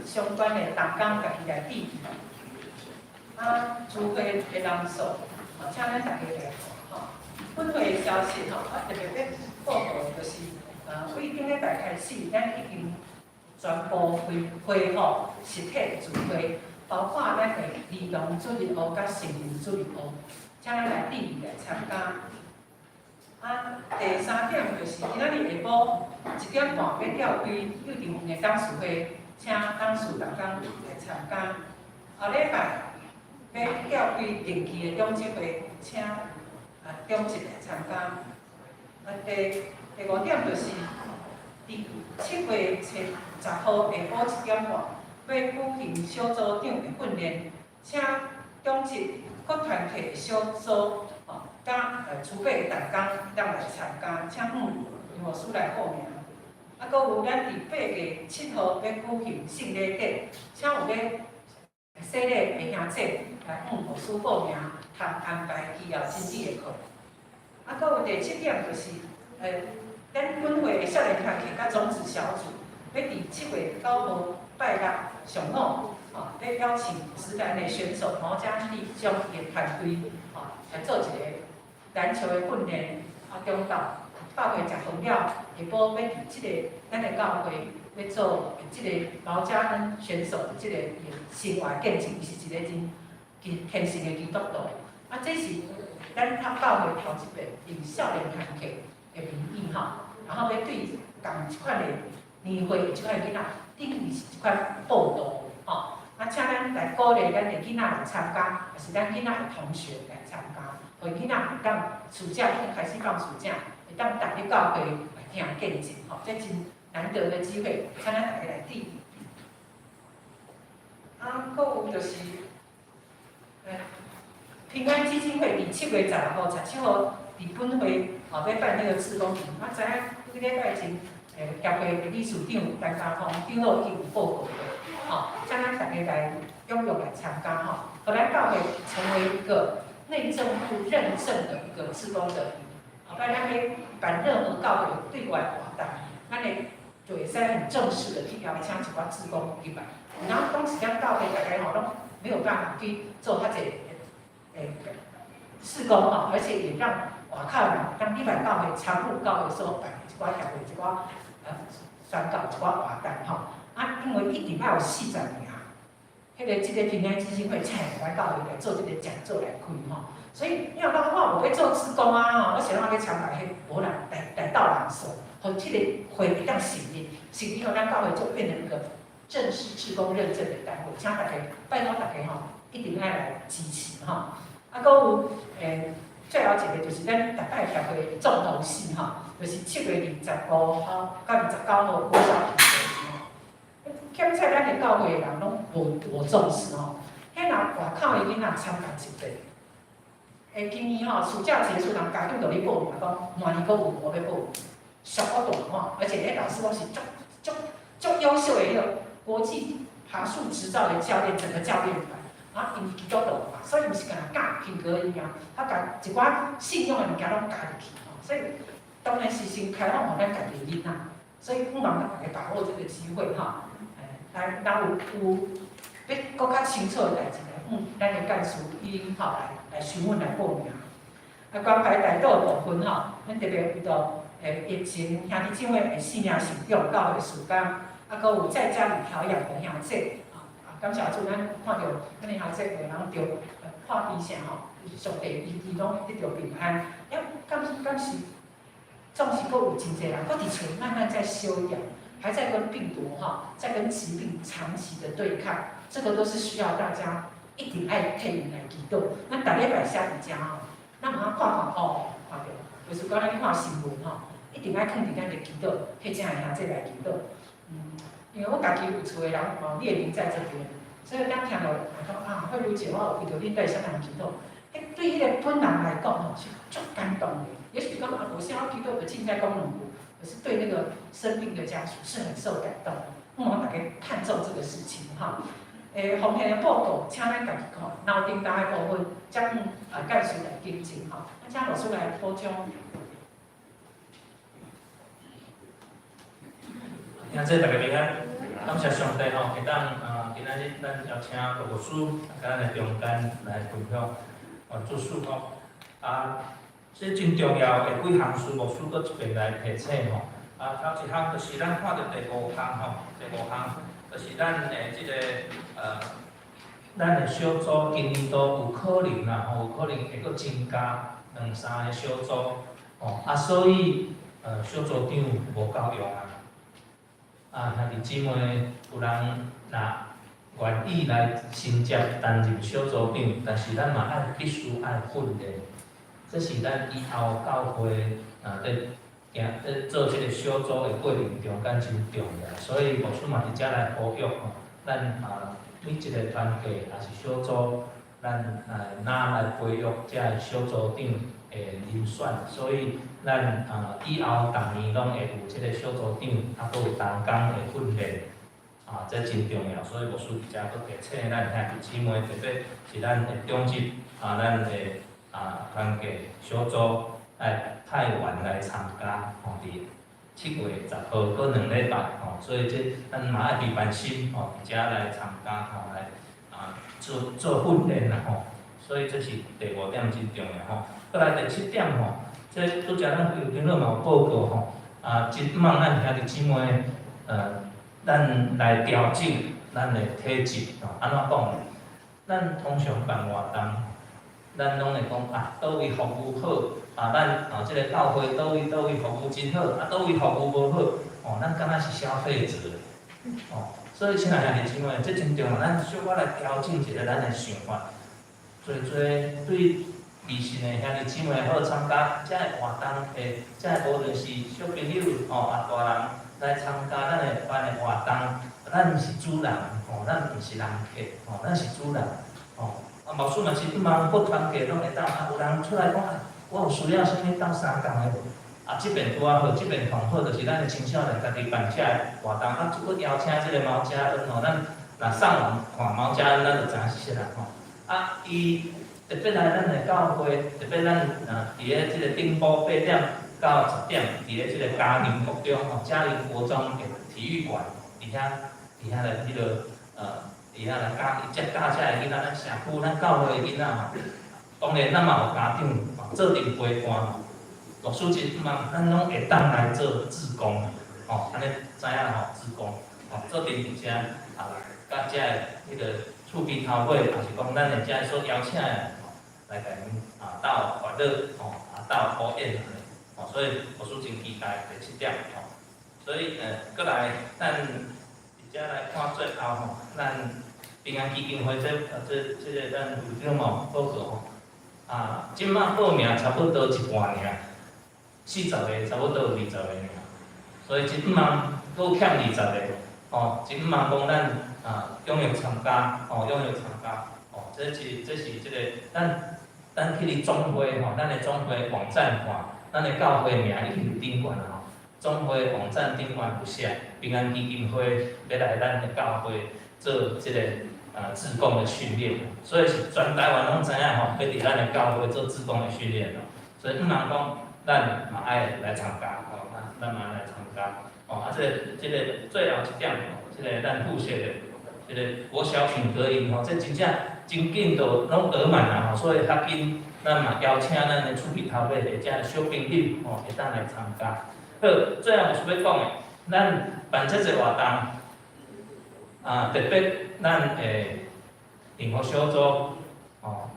相关的同工家己来比。聚会的人数，请咱大家来本会消息特别要报告就是为顶礼拜开始，咱已经全部恢复实体聚会，包括咱的儿童主日学甲成人主日学，请咱来注意来参加。第三点就是今仔日下晡1点半要召开幼稚园的董事会，请董事同工来参加。后礼拜要召开定期的中职会，请中职来参加。第5点就是伫7月10号下晡1点半要举行小组长的训练，请中职各团体小组甲储备的同工当来参加，请务师来报名。阁有咱伫8月7号要举行圣礼节，请有咧洗礼的兄姐来务师报名，通安排以后真理的课。阁有第7点就是咱本会的少年团体甲种子小组要伫7月9号拜六上午要邀请直男的选手毛家丽将伊的团队来做一个篮球的训练，中昼到会食饭了，下晡要伫即个咱的教会要做即个毛家恩选手的即个生活见证，伊是一个真虔诚的基督徒。这是咱教会头一遍用少年团契的名义吼，然后要对共一款的年会即款囡仔，等于是一款报道吼。啊，请咱来鼓励咱的囡仔来参加，也是咱囡仔的同学来参加，互囡仔会当暑假开始放暑假，会当踏入教会来听见证吼，这真难得的机会，请咱大家来砥。啊，搁有就是，平安基金会伫7月16号、17号伫本会要办那个志工营，啊，知影几礼拜前，协会的理事长陈家峰长老已经有报告过，吼，请咱大家来踊跃来参加吼，互咱教会成为一个内政部认证的一个志工的营，好，咱要办任何教会对外活动，咱会就会使很正式的去邀请一寡志工入来。然后当时间教会大家吼拢没有办法去做较济事工吼，而且也让外口人当入来教会参与教会所办一寡协会一寡宣告一寡活动吼。啊，因为一定要有40名，迄个即个平安基金会请来教会来做即个讲座来开吼。所以你若讲我要做志工啊吼，我想要去参加迄无人来到人数，互即个会会当成立，成立后咱教会就变成一个正式志工认证的单位，请大家拜托大家吼，一定要来支持吼。啊，搁有最后一个就是咱大摆协会重头戏吼，就是7月25号到29号国小评选。检测咱的教会的人拢无重视吼，迄若外口的囡仔参加一个，今年吼暑假结束，人家长就咧报名讲，明年搁有无要报名，上好大吼，而且迄老师拢是足优秀的迄个国际爬树执照的教练，整个教练团。啊，因基督徒嘛，所以毋是干教品格一样，他甲一寡信用的物件拢加入去吼，所以当然是先开放互咱家己囡仔，所以不妨大家把握这个机会哈，来，若有要搁较清楚的代志咧，咱的干事已吼来询问来报名。啊，关怀大道部分吼，咱特别遇到疫情，兄弟姐妹4名受长教会暑假，啊，搁有在家里调养的兄弟。感谢主，咱看到咱的孩子有人着看医生吼，上帝伊拢得着平安。敢是，总是阁有真侪人，阁伫厝慢慢在修养，还在跟病毒在跟疾病长期的对抗，这个都是需要大家一定爱配合来祈祷。咱逐礼拜写伫遮吼，咱马上看看到，就是讲咱看新闻一定爱肯定咱的祈祷，迄正的兄弟来祈祷。因为我家己有厝的人列名在这边，所以咱听到讲啊，慧茹姐，我有遇到恁在啥人祈祷，对迄个本人来讲是足感动的。也许讲啊，我现在祈祷的境在功能部，可是对那个生病的家属是很受感动的。我们大家看重这个事情哈。红线的报告，请咱家己看，脑顶大的部分，将干事来跟进哈。请老师来补充。今仔大家平安，感谢上帝吼，会当今仔日咱邀请各牧师甲咱的中间来分享祝书吼。这真重要的几项事，牧师搁一遍来提醒吼。头一项就是咱看到第5项吼，第5项就是咱的即个咱的小组今年度有可能啦吼，有可能会搁增加2、3个小组吼，所以小组长无够用啊。兄弟姊妹有人若愿意来承接担任小组长，但是咱嘛必须爱训练，这是咱以后教会在做这个小组的过程中间真重要，所以牧师嘛伫遮来呼吁咱每一个团体也是小组，咱哪来培育这个小组长的人选，所以咱以后逐年拢会有这个小组长，搁有同工的训练，这真重要。所以牧师伫遮搁提醒咱兄弟姊妹，特别是咱的中级咱的团契小组来派员来参加伫7月10号搁2礼拜所以这咱嘛爱备办心伫遮来参加来做训练啦所以这是第5点真重要再来第7点这拄则咱有听到嘛有报告真望咱兄弟姊妹咱来调整咱的体质安怎讲呢？咱通常办活动咱拢会讲啊，倒位服务好，啊，咱即个教会倒位服务真好，啊，倒位服务无好，哦，咱敢若是消费者，哦，所以亲爱兄弟姊妹，这真重要，咱小可来调整一下咱的想法，做对微信的兄弟姊妹好参加遮个活动的，遮个无论是小朋友哦，啊大人来参加咱的班的活动，咱是主人，哦，咱毋是人客，哦，咱是主人，哦。啊，牧师嘛是不忙不团结，拢会当啊，有人出来讲啊，我有需要啥物斗相共的无？啊，即边拄啊好，即边同好，就是咱的青少年家己办遮个活动，啊，如果邀请即个毛家恩吼，咱若上网看毛家恩，咱就知影是啥人吼。啊，伊特别来咱的教会，特别咱伫咧即个顶埔8点到10点，伫咧即个嘉陵国中吼，嘉陵国中的体育馆伫遐的迄个伫遐来教，接教遮个囡仔，咱社区、咱教会的囡仔吼，当然咱嘛有家长做阵陪伴吼，牧师真忙，咱拢会当来做志工，吼，安尼知影吼，志工，吼，做阵伫遮啊，甲遮个迄个厝边头尾，也是讲咱的遮所邀请的，吼，来甲因斗快乐，吼，斗好宴安尼，吼，所以牧师真期待第7点，吼，所以过来咱。遮来看最后吼，咱平安基金会这个咱副长吼报告吼，啊，即马报名差不多一半尔，40个差不多有20个尔，所以1万搁欠20个，吼，1万讲咱踊跃参加，吼，踊跃参加，吼，这是这个咱去哩总会吼，咱的总会网站看，咱的教会名已经顶悬啦吼。总会网站顶悬有写，平安基金会要来咱的教会做即个志工的训练，所以是全台湾拢知影吼，要伫咱的教会做志工的训练咯。所以毋通讲，咱嘛爱来参加，吼，咱嘛爱来参加。哦，这个最后一点吼，这个咱复习的，这个国小品格营吼，这真正真紧就拢额满啦吼，所以较紧，咱嘛邀请咱的厝边头尾的遮个小朋友吼，会当来参加。好，最后我想要讲的，咱办这个活动，特别咱的幸福小组，哦，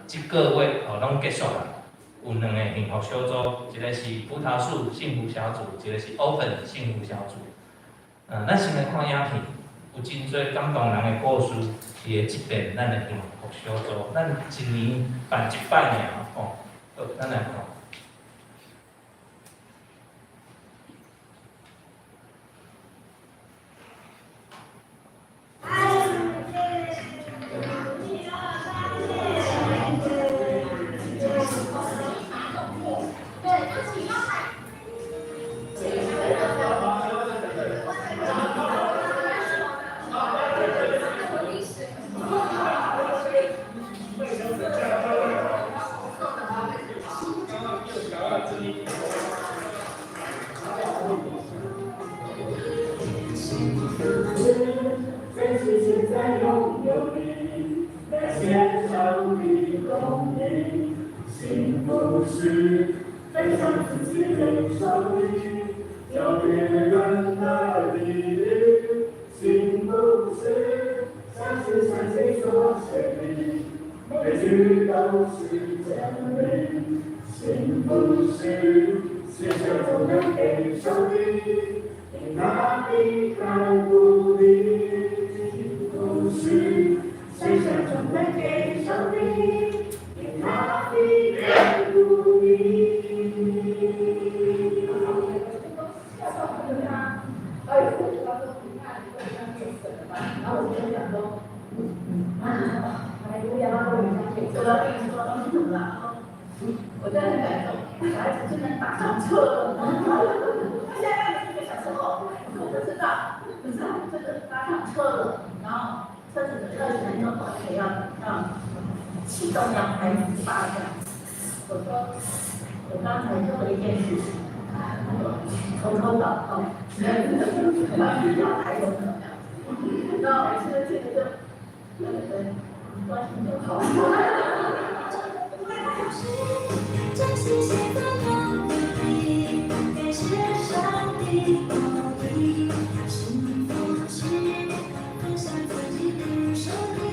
即个月哦拢结束啦，有2个幸福小组，一个是葡萄树幸福小组，一个是 Open 幸福小组。咱先来看影片，有真侪感动人的故事，伫个即边咱的幸福小组，咱一年办1摆尔，哦，好，咱来看。幸福是分享自己的手艺，教别人的礼遇。幸福是相信说谁理，每句都是真理。幸福是写下总能给手里，你哪里看不理？幸福是写下总能给手里。哪里看不理？然后我就想说，哎呀，我要跟你说东西了，我真的很感动，小孩子真的打上车了。他现在1个小时后，我不知道，真的搭上车了，然后车子的20分钟后要启动要开始发这样，我说我刚才做了一件事情，偷偷祷告，要开动怎么样？然后每次听着就，关心就好。珍惜现在的你，感谢上帝保庇，幸福是分享自己的手艺。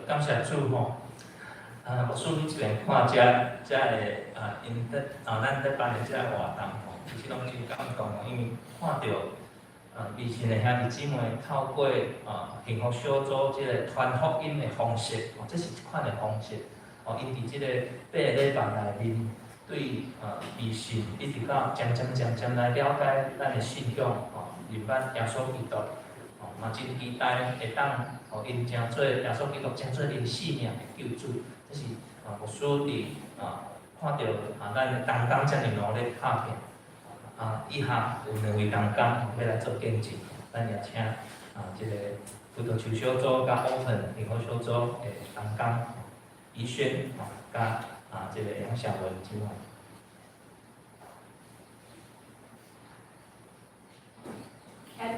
感谢主吼，牧师你这边看遮个因得咱得办的遮个活动吼，其实拢真感动，因为看到微信的兄弟姊妹透过幸福小组这个传福音的方式，这是一款的方式，因伫这个8个礼拜内面，对微信一直到渐来了解咱的信仰，认捌耶稣基督，嘛真期待会当因成做耶稣基督成做因性命的救主，这是牧师伫看到咱的同工遮尔努力拍拼。以下有2位同工要来做见证，咱也请这个葡萄球小组甲 Open 幸福小组的同工怡轩甲这个杨小文今晚。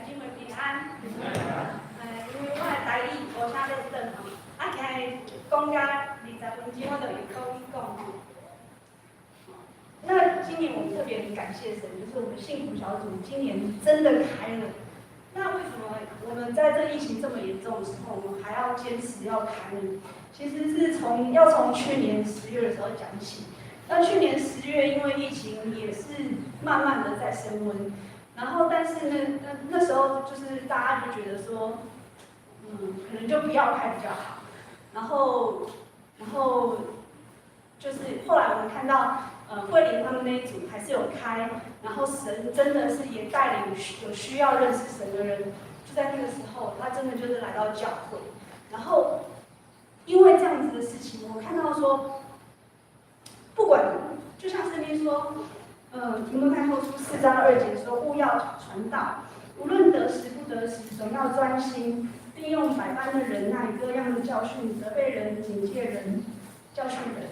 姊妹平安。因为我的台语无啥认真吼，今日讲到20分钟，我就用口语讲吼。那今年我们特别很感谢神，就是我们幸福小组今年真的开了。那为什么我们在这疫情这么严重的时候，我们还要坚持要开呢？其实是从去年10月的时候讲起。那去年10月因为疫情也是慢慢的在升温，然后但是呢，那时候就是大家就觉得说，可能就不要开比较好。然后就是后来我们看到。慧玲他们那一组还是有开，然后神真的是也带领有需要认识神的人，就在那个时候，他真的就是来到教会，然后因为这样子的事情，我看到说，不管就像圣经说，提摩太后书4章2节说，务要传道，无论得时不得时，总要专心，并用百般的忍耐，各样的教训，责备人、警戒人、教训人。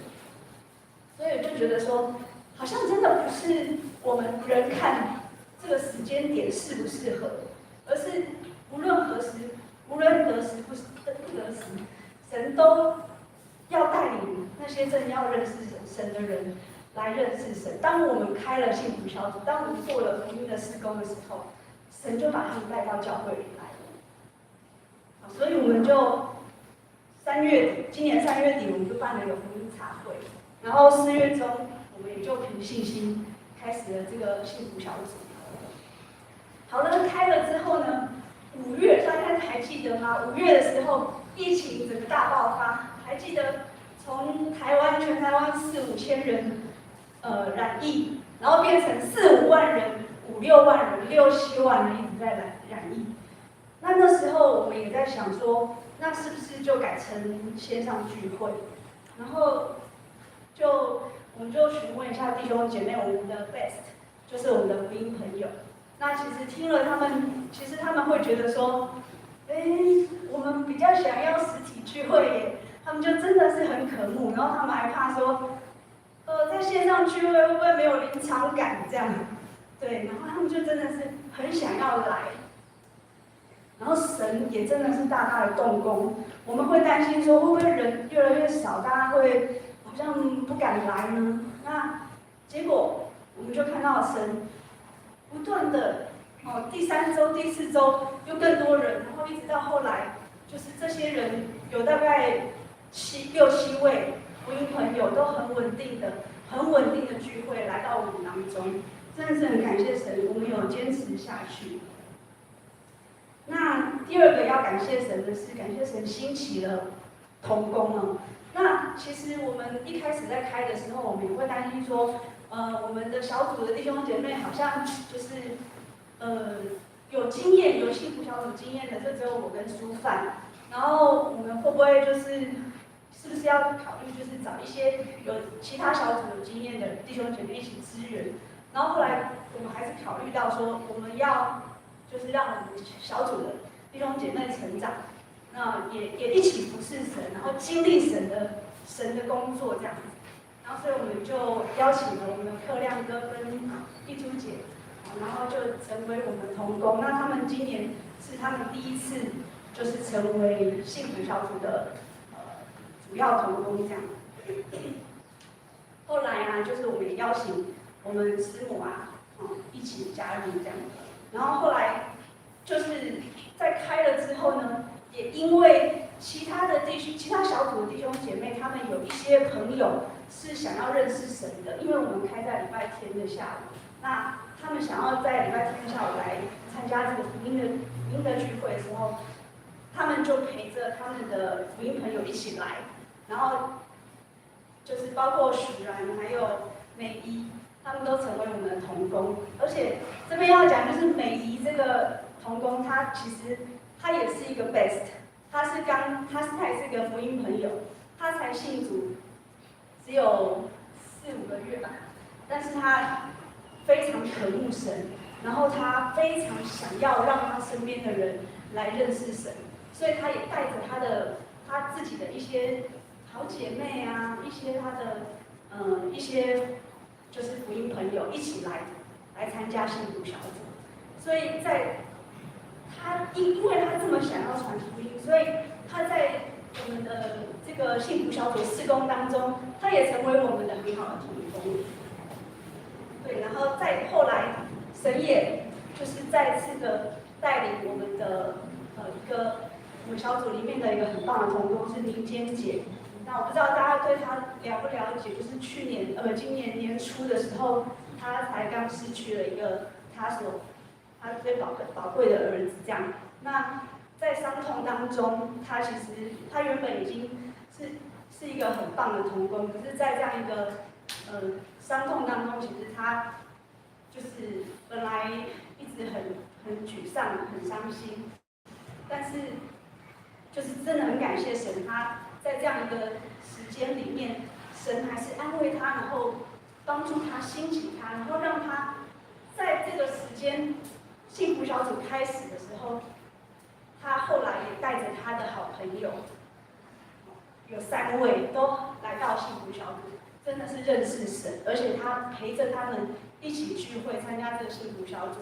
所以我就觉得说，好像真的不是我们人看这个时间点适不适合，而是无论得时不得时，神都要带领那些真要认识神的人来认识神。当我们开了幸福小组，当我们做了福音的事工的时候，神就把他们带到教会里来了。所以我们就今年3月底，我们就办了一个福音茶会。然后4月中，我们也就凭信心开始了这个幸福小组。好了，开了之后呢，5月大家还记得吗？5月的时候，疫情整个大爆发，还记得从全台湾4-5千人染疫，然后变成4-5万人、5-6万人、6-7万人一直在染疫。那时候我们也在想说，那是不是就改成线上聚会？然后我们就询问一下弟兄姐妹，我们的 best 就是我们的福音朋友。那其实听了他们，其实他们会觉得说，我们比较想要实体聚会耶，他们就真的是很渴慕，然后他们还怕说，在线上聚会会不会没有临场感这样？对，然后他们就真的是很想要来。然后神也真的是大大的动工，我们会担心说会不会人越来越少，大家会好像不敢来呢？那结果我们就看到神不断的第3周、第4周又更多人，然后一直到后来，就是这些人有大概6、7位福音朋友都很稳定的聚会来到我们当中，真的是很感谢神，我们有坚持下去。那第二个要感谢神的是，感谢神兴起了同工哦。那其实我们一开始在开的时候，我们也会担心说，我们的小组的弟兄姐妹好像就是有经验、有幸福小组经验的，就只有我跟苏范。然后我们会不会是不是要考虑，就是找一些有其他小组有经验的弟兄姐妹一起支援？然后后来我们还是考虑到说，我们要就是让我们小组的弟兄姐妹成长，那也一起服侍神，然后经历神的工作这样子。然后所以我们就邀请了我们的克亮哥跟一珠姐，然后就成为我们同工。那他们今年是他们第一次就是成为幸福小组的主要同工这样。后来啊，就是我们也邀请我们师母啊，一起加入这样。然后后来就是在开了之后呢，也因为其他小朋友是想要认识神的，因为我们开在礼拜天的下午，那他们想要在礼拜天下午来参加这个福音的聚会的时候，他们就陪着他们的福音朋友一起来，然后就是包括许然还有美仪，他们都成为我们的同工。而且这边要讲就是美仪这个同工，他其实他也是一个 best， 他也是一个福音朋友，他才信主只有4-5个月吧，但是他非常渴慕神，然后他非常想要让他身边的人来认识神，所以他也带着他自己的一些好姐妹啊，一些他的一些就是福音朋友一起来参加信徒小组，所以因为他这么想要传福音，所以他在我们的这个信徒小组事工当中，他也成为我们的很好的同工。对，然后再后来，神也就是再次的带领我们的我们小组里面的一个很棒的同工是林坚姐。那我不知道大家对她了不了解，就是今年年初的时候，她才刚失去了一个她最宝贵的儿子这样。那在伤痛当中，她原本已经是一个很棒的同工，可是在这样一个伤痛当中，其实她就是本来一直很沮丧、很伤心，但是就是真的很感谢神，他在这样一个时间里面，神还是安慰他，然后帮助他、兴起他，然后让他在这个时间幸福小组开始的时候，他后来也带着他的好朋友，有3位都来到幸福小组，真的是认识神，而且他陪着他们一起聚会，参加这个幸福小组。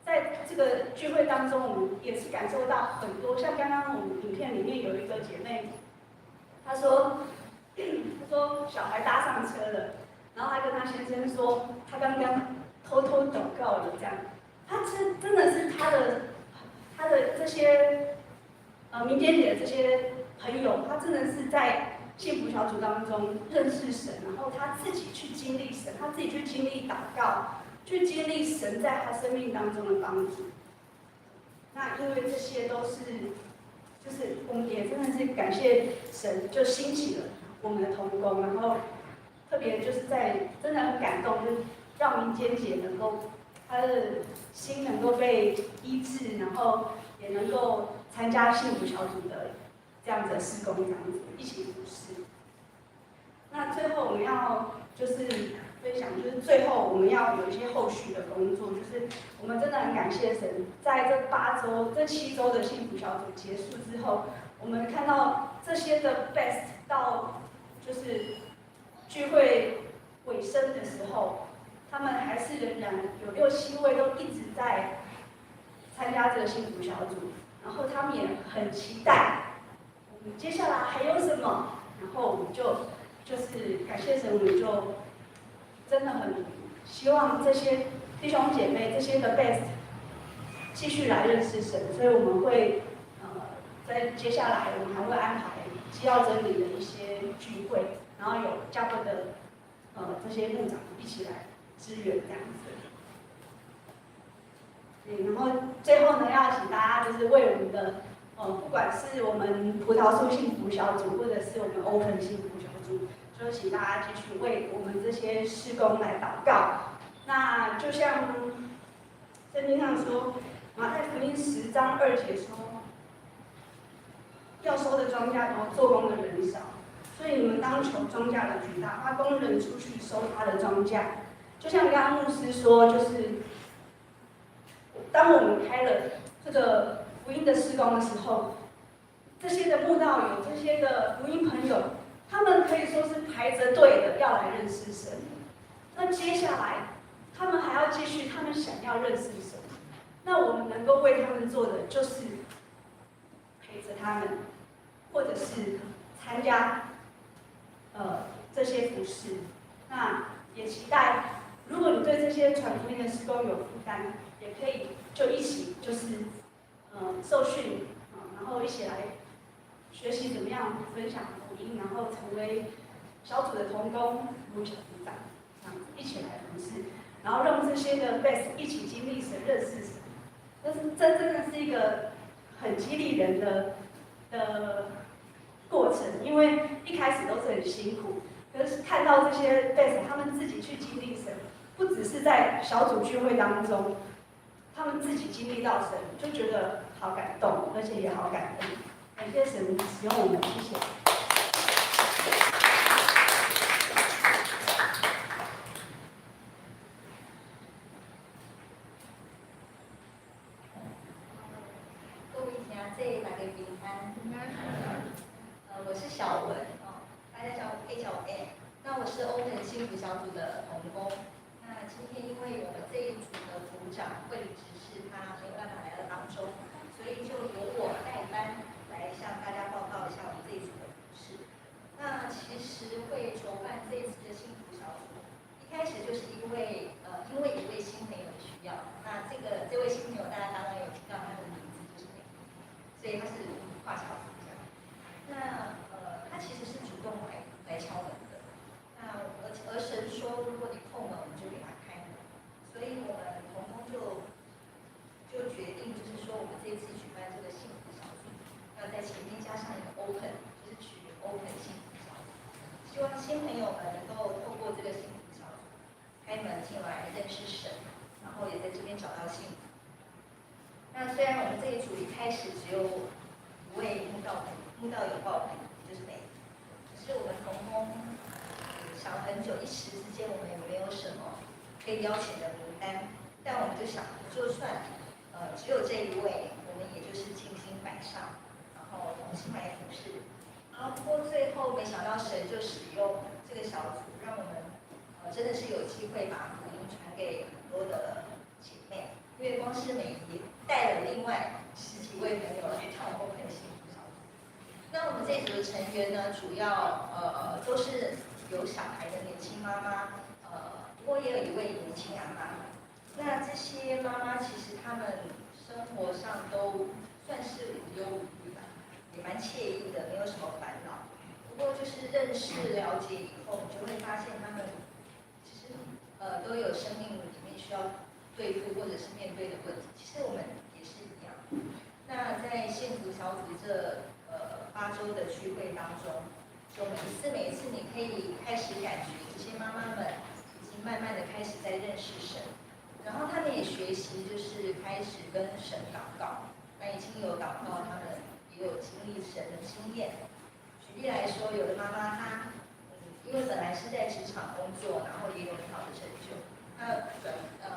在这个聚会当中，我们也是感受到很多，像刚刚我们影片里面有一个姐妹，她说小孩搭上车了，然后她跟她先生说，她刚刚偷偷祷告了这样。她真的是她的这些民间姐的这些朋友，她真的是在幸福小组当中认识神，然后她自己去经历神，她自己去经历祷告。去经历神在他生命当中的帮助。那因为这些都是，就是我们也真的是感谢神，就兴起了我们的同工，然后特别就是真的很感动，就是让民间姐能够她的心能够被医治，然后也能够参加幸福小组的这样子的事工，这样子一起服侍。那最后我们要就是分享，就是最后我们要有一些后续的工作，就是我们真的很感谢神，在这7周的幸福小组结束之后，我们看到这些的 best 到就是聚会尾声的时候，他们还是仍然有6-7位都一直在参加这个幸福小组，然后他们也很期待我们接下来还有什么，然后我们就是感谢神，我们就真的很希望这些弟兄姐妹这些的 best 继续来认识神，所以我们会在接下来我们还会安排基要真理的一些聚会，然后有教会的这些牧长一起来支援这样子。然后最后呢，要请大家就是为我们的不管是我们葡萄树幸福小组，或者是我们 Open 幸福小组，就请大家继续为我们这些事工来祷告。那就像圣经上说，马太福音10章2节说，要收的庄稼多，做工的人少，所以你们当求庄稼的巨大，发工人出去收他的庄稼。就像刚刚牧师说，就是当我们开了这个福音的事工的时候，这些的慕道友，这些的福音朋友，他们可以说是排着队的要来认识神。那接下来，他们还要继续，他们想要认识神。那我们能够为他们做的，就是陪着他们，或者是参加这些服事。那也期待，如果你对这些传福音的事工有负担，也可以就一起就是受训然后一起来学习怎么样分享福音，然后成为小组的同工如小组长，一起来服侍，然后让这些的 base 一起经历神、认识神。这真的是一个很激励人的过程，因为一开始都是很辛苦，可是看到这些 base 他们自己去经历神，不只是在小组聚会当中，他们自己经历到神，就觉得好感动，而且也好感恩。感谢神使用我们，谢谢。各位听众大家平安。我是小文大家可以叫我 A。那我是欧腾幸福小组的同工。那今天因为我们这一组的组长会理执事他没有办法来到当中，所以就由我代班来向大家报告一下我们这一组的服事。那其实会筹办这一次的幸福小组，一开始就是因为一位新朋友的需要。那这位新朋友大家刚刚有听到他的名字就是美，所以他是跨小组这样。那他其实是主动来敲门的。那而神说，如果你叩门，我们就给他开门。所以我们同工就决定，就是说我们这一次举办这个幸福小组，要在前面加上一个 open， 就是取名 open 幸福小组。希望新朋友们能够透过这个幸福小组开门进来认识神，然后也在这边找到幸福。那虽然我们这一组一开始只有一位慕道有报名，就是美，可是我们同工想了很久，一时之间我们也没有什么可以邀请的名单，但我们就想，就算只有这一位，我们也就是尽心摆上，然后同心来服侍。然后不过最后没想到神就使用这个小组，让我们真的是有机会把福音传给很多的姐妹，因为光是美仪带了另外10几位朋友来到我们幸福小组。那我们这一组的成员呢，主要都是有小孩的年轻妈妈，不过也有一位年轻阿妈。那这些妈妈其实她们生活上都算是无忧无虑吧，也蛮惬意的，没有什么烦恼。不过就是认识了解以后，你就会发现她们其实都有生命里面需要对付或者是面对的问题。其实我们也是一样。那在幸福小组这8周的聚会当中，就每一次你可以开始感觉这些妈妈们已经慢慢的开始在认识神，然后他们也学习就是开始跟神祷告。那已经有祷告，他们也有经历神的经验。举例来说，有的妈妈她因为本来是在职场工作，然后也有很好的成就，那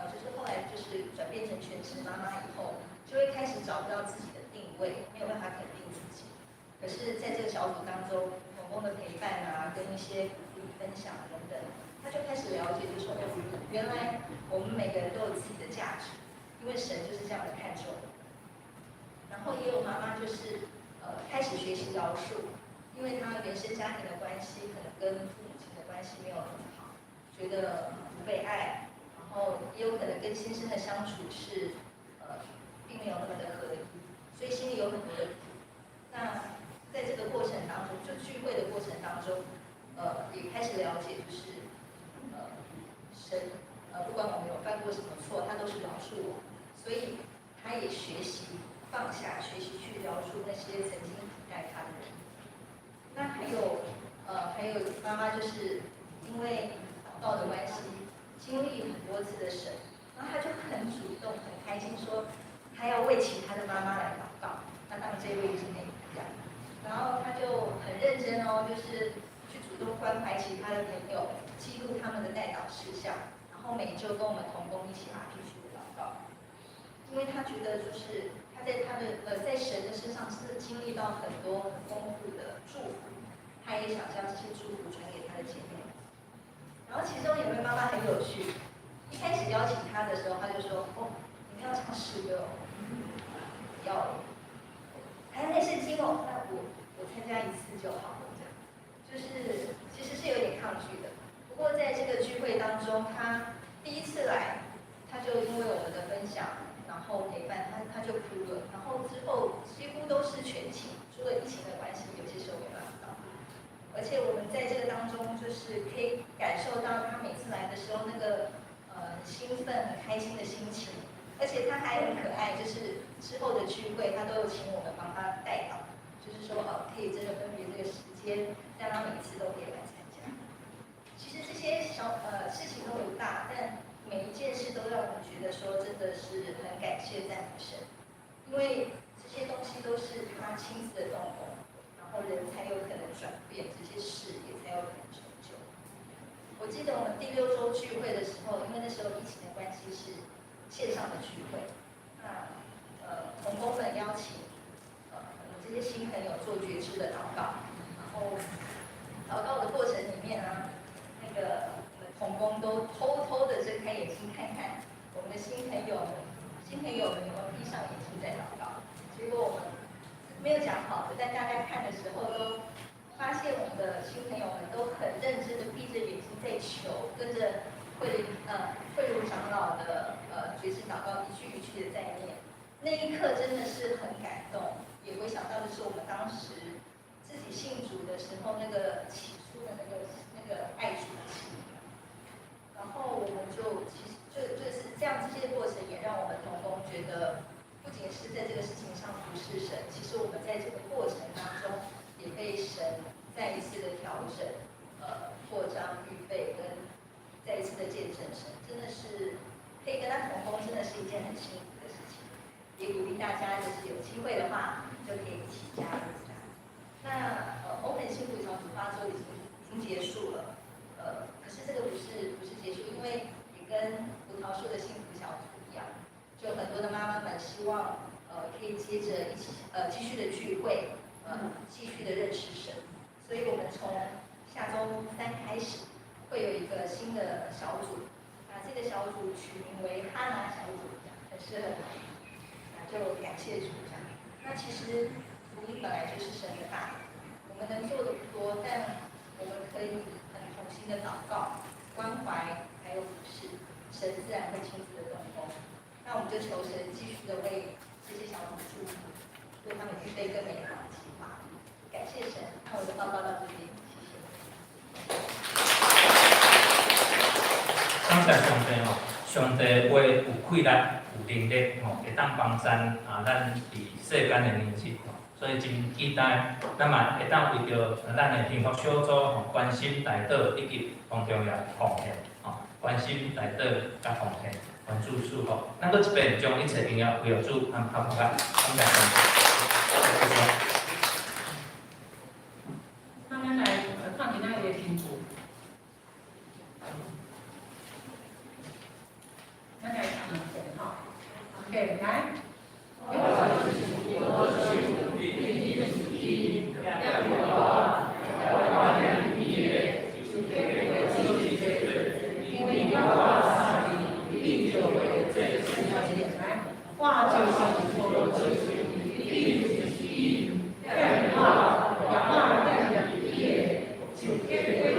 就是后来就是转变成全职妈妈以后，就会开始找不到自己的定位，没有办法肯定自己。可是在这个小组当中，同工的陪伴啊，跟一些鼓励分享等等，他就开始了解，就说原来我们每个人都有自己的价值，因为神就是这样的看重我们。然后也有妈妈就是开始学习饶恕，因为她原生家庭的关系可能跟父母亲的关系没有很好，觉得不被爱，然后也有可能跟先生的相处是并没有那么的合一，所以心里有很多的苦。那在这个过程当中，就聚会的过程当中，也开始了解，就是神不管我们有犯过什么错，他都是饶恕我，所以他也学习放下，学习去饶恕那些曾经苦待他的人。那还有妈妈就是因为祷告的关系，经历很多次的神，然后他就很主动、很开心说，他要为其他的妈妈来祷告。那当然这一位就是美一样，然后他就很认真就是去主动关怀其他的朋友，记录他们的代祷事项，然后每周跟我们同工一起继续的祷告。因为他觉得就是他在神的身上是经历到很多很丰富的祝福，他也想将这些祝福传给他的姐妹。然后其中有位妈妈很有趣，一开始邀请他的时候，他就说：“你们要唱诗歌哦，不要了。还要念圣经哦，那我参加1次就好了。”这样，就是其实是有点抗拒的。不过在这个聚会当中，他第一次来，他就因为我们的分享，然后陪伴他就哭了。然后之后几乎都是全勤，除了疫情的关系，有些时候没办法到。而且我们在这个当中就就是可以感受到他每次来的时候那个兴奋、很开心的心情，而且他还很可爱，就是之后的聚会他都有请我们帮他带导，就是说可以真的分别这个时间，让他每次都可以来参加。其实这些事情都不大，但每一件事都让我们觉得说真的是很感谢赞美神，因为这些东西都是他亲自的动工。然后人才有可能转变，这些事也才有可能成就。我记得我们第6周聚会的时候，因为那时候疫情的关系是线上的聚会，那同工们邀请我们这些新朋友做觉知的祷告，然后祷告的过程里面呢，那个我们同工都偷偷的睁开眼睛看看我们的新朋友们有没有闭上眼睛在祷告，结果我们没有讲好的，但大家看的时候都发现我们的新朋友们都很认真的闭着眼睛在求，跟着慧如长老的觉知祷告一句一句的在念。那一刻真的是很感动，也回想到的是我们当时自己信主的时候那个起初的那个爱主的心。然后我们其实就是这样，这些过程也让我们同工觉得。不仅是在这个事情上服侍神，其实我们在这个过程当中也被神再一次的调整、扩张、预备跟再一次的见证神，真的是可以跟他同工，真的是一件很幸福的事情。也鼓励大家，就是有机会的话，就可以一起加入这样。那Open 幸福小组发作已经结束了，可是这个不是结束，因为也跟葡萄树的幸福小组一样。就很多的妈妈们希望，可以接着一起继续的聚会，继续的认识神。所以我们从下周3开始，会有一个新的小组，这个小组取名为哈拿小组，很适合他。就感谢主这样。那其实福音本来就是神的大能，我们能做的不多，但我们可以很同心的祷告、关怀，还有服侍，神自然会亲自的动工。那我们就求神继续的为这些小组祝福，为他们预备更美好的计划。感谢神，那我的报告到这边，谢谢。感谢上帝吼，上帝话有气力、有能力吼，会当帮咱咱伫世间的日子吼，所以真期待咱嘛会当为着咱的幸福小组吼，关心代祷以及同重要奉献吼，关心代祷甲奉献。关注祝福，咱搁一遍将一切荣耀归主和靠谱感谢上帝。那咱来看今仔日的天父，咱来看吼，OK，来。话就是佛的真理，意就是意，变化，仰望人的语言，就变为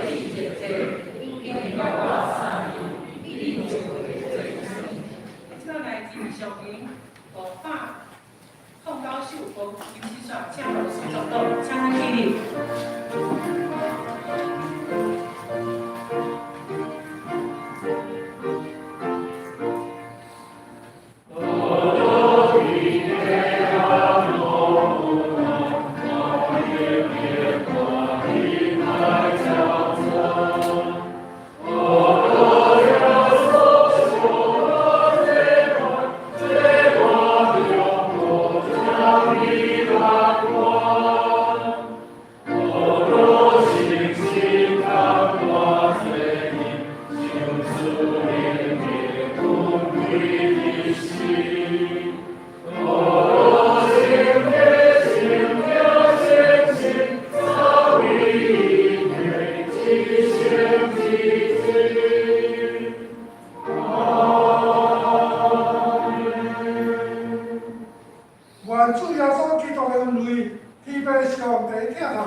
理解这，因为话上理解为这。这来自上面500控9首歌，尤其是加入是做到加起哩。愿主耶稣基督的恩惠、天父上帝疼痛、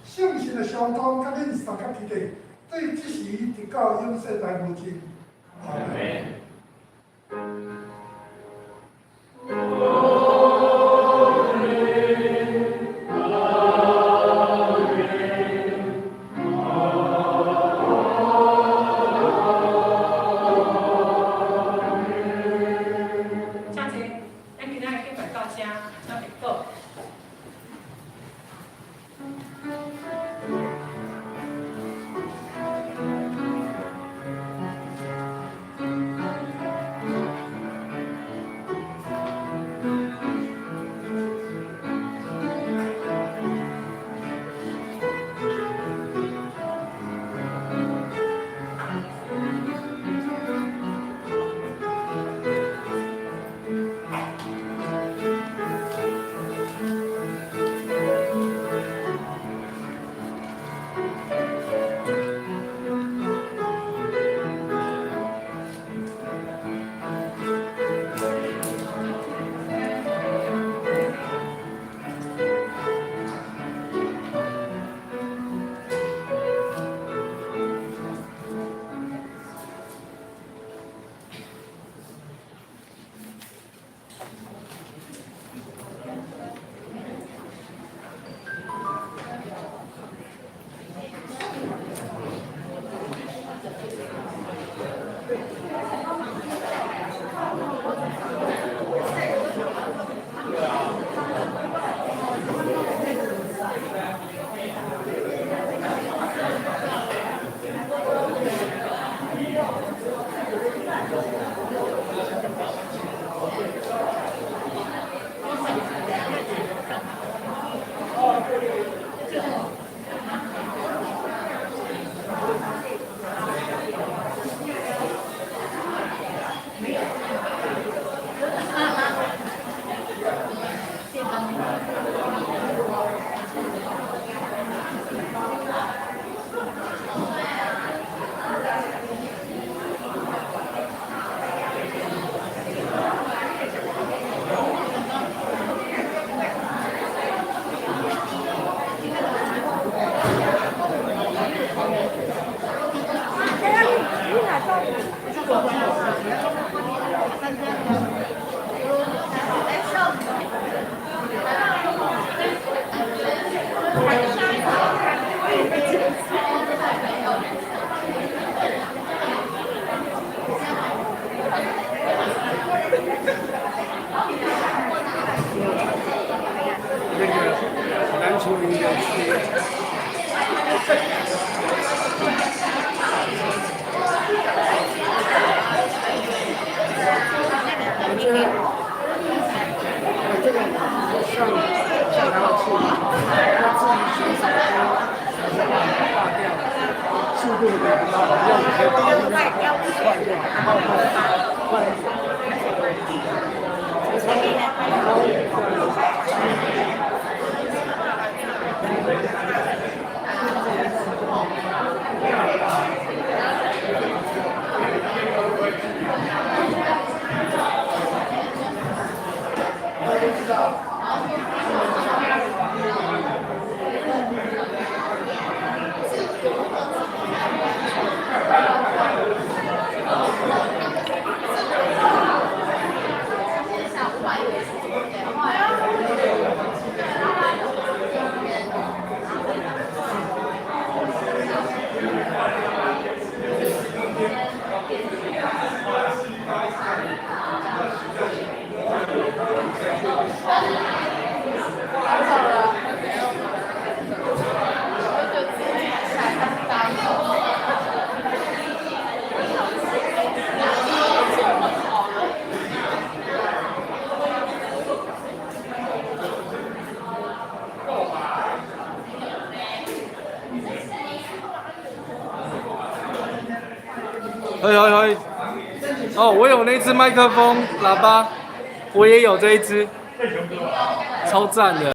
圣神的相通，甲恁三甲基地，对即时直到永世代无尽。阿门。嘿，哦，我有那只麦克风喇叭，我也有这一只，超赞的。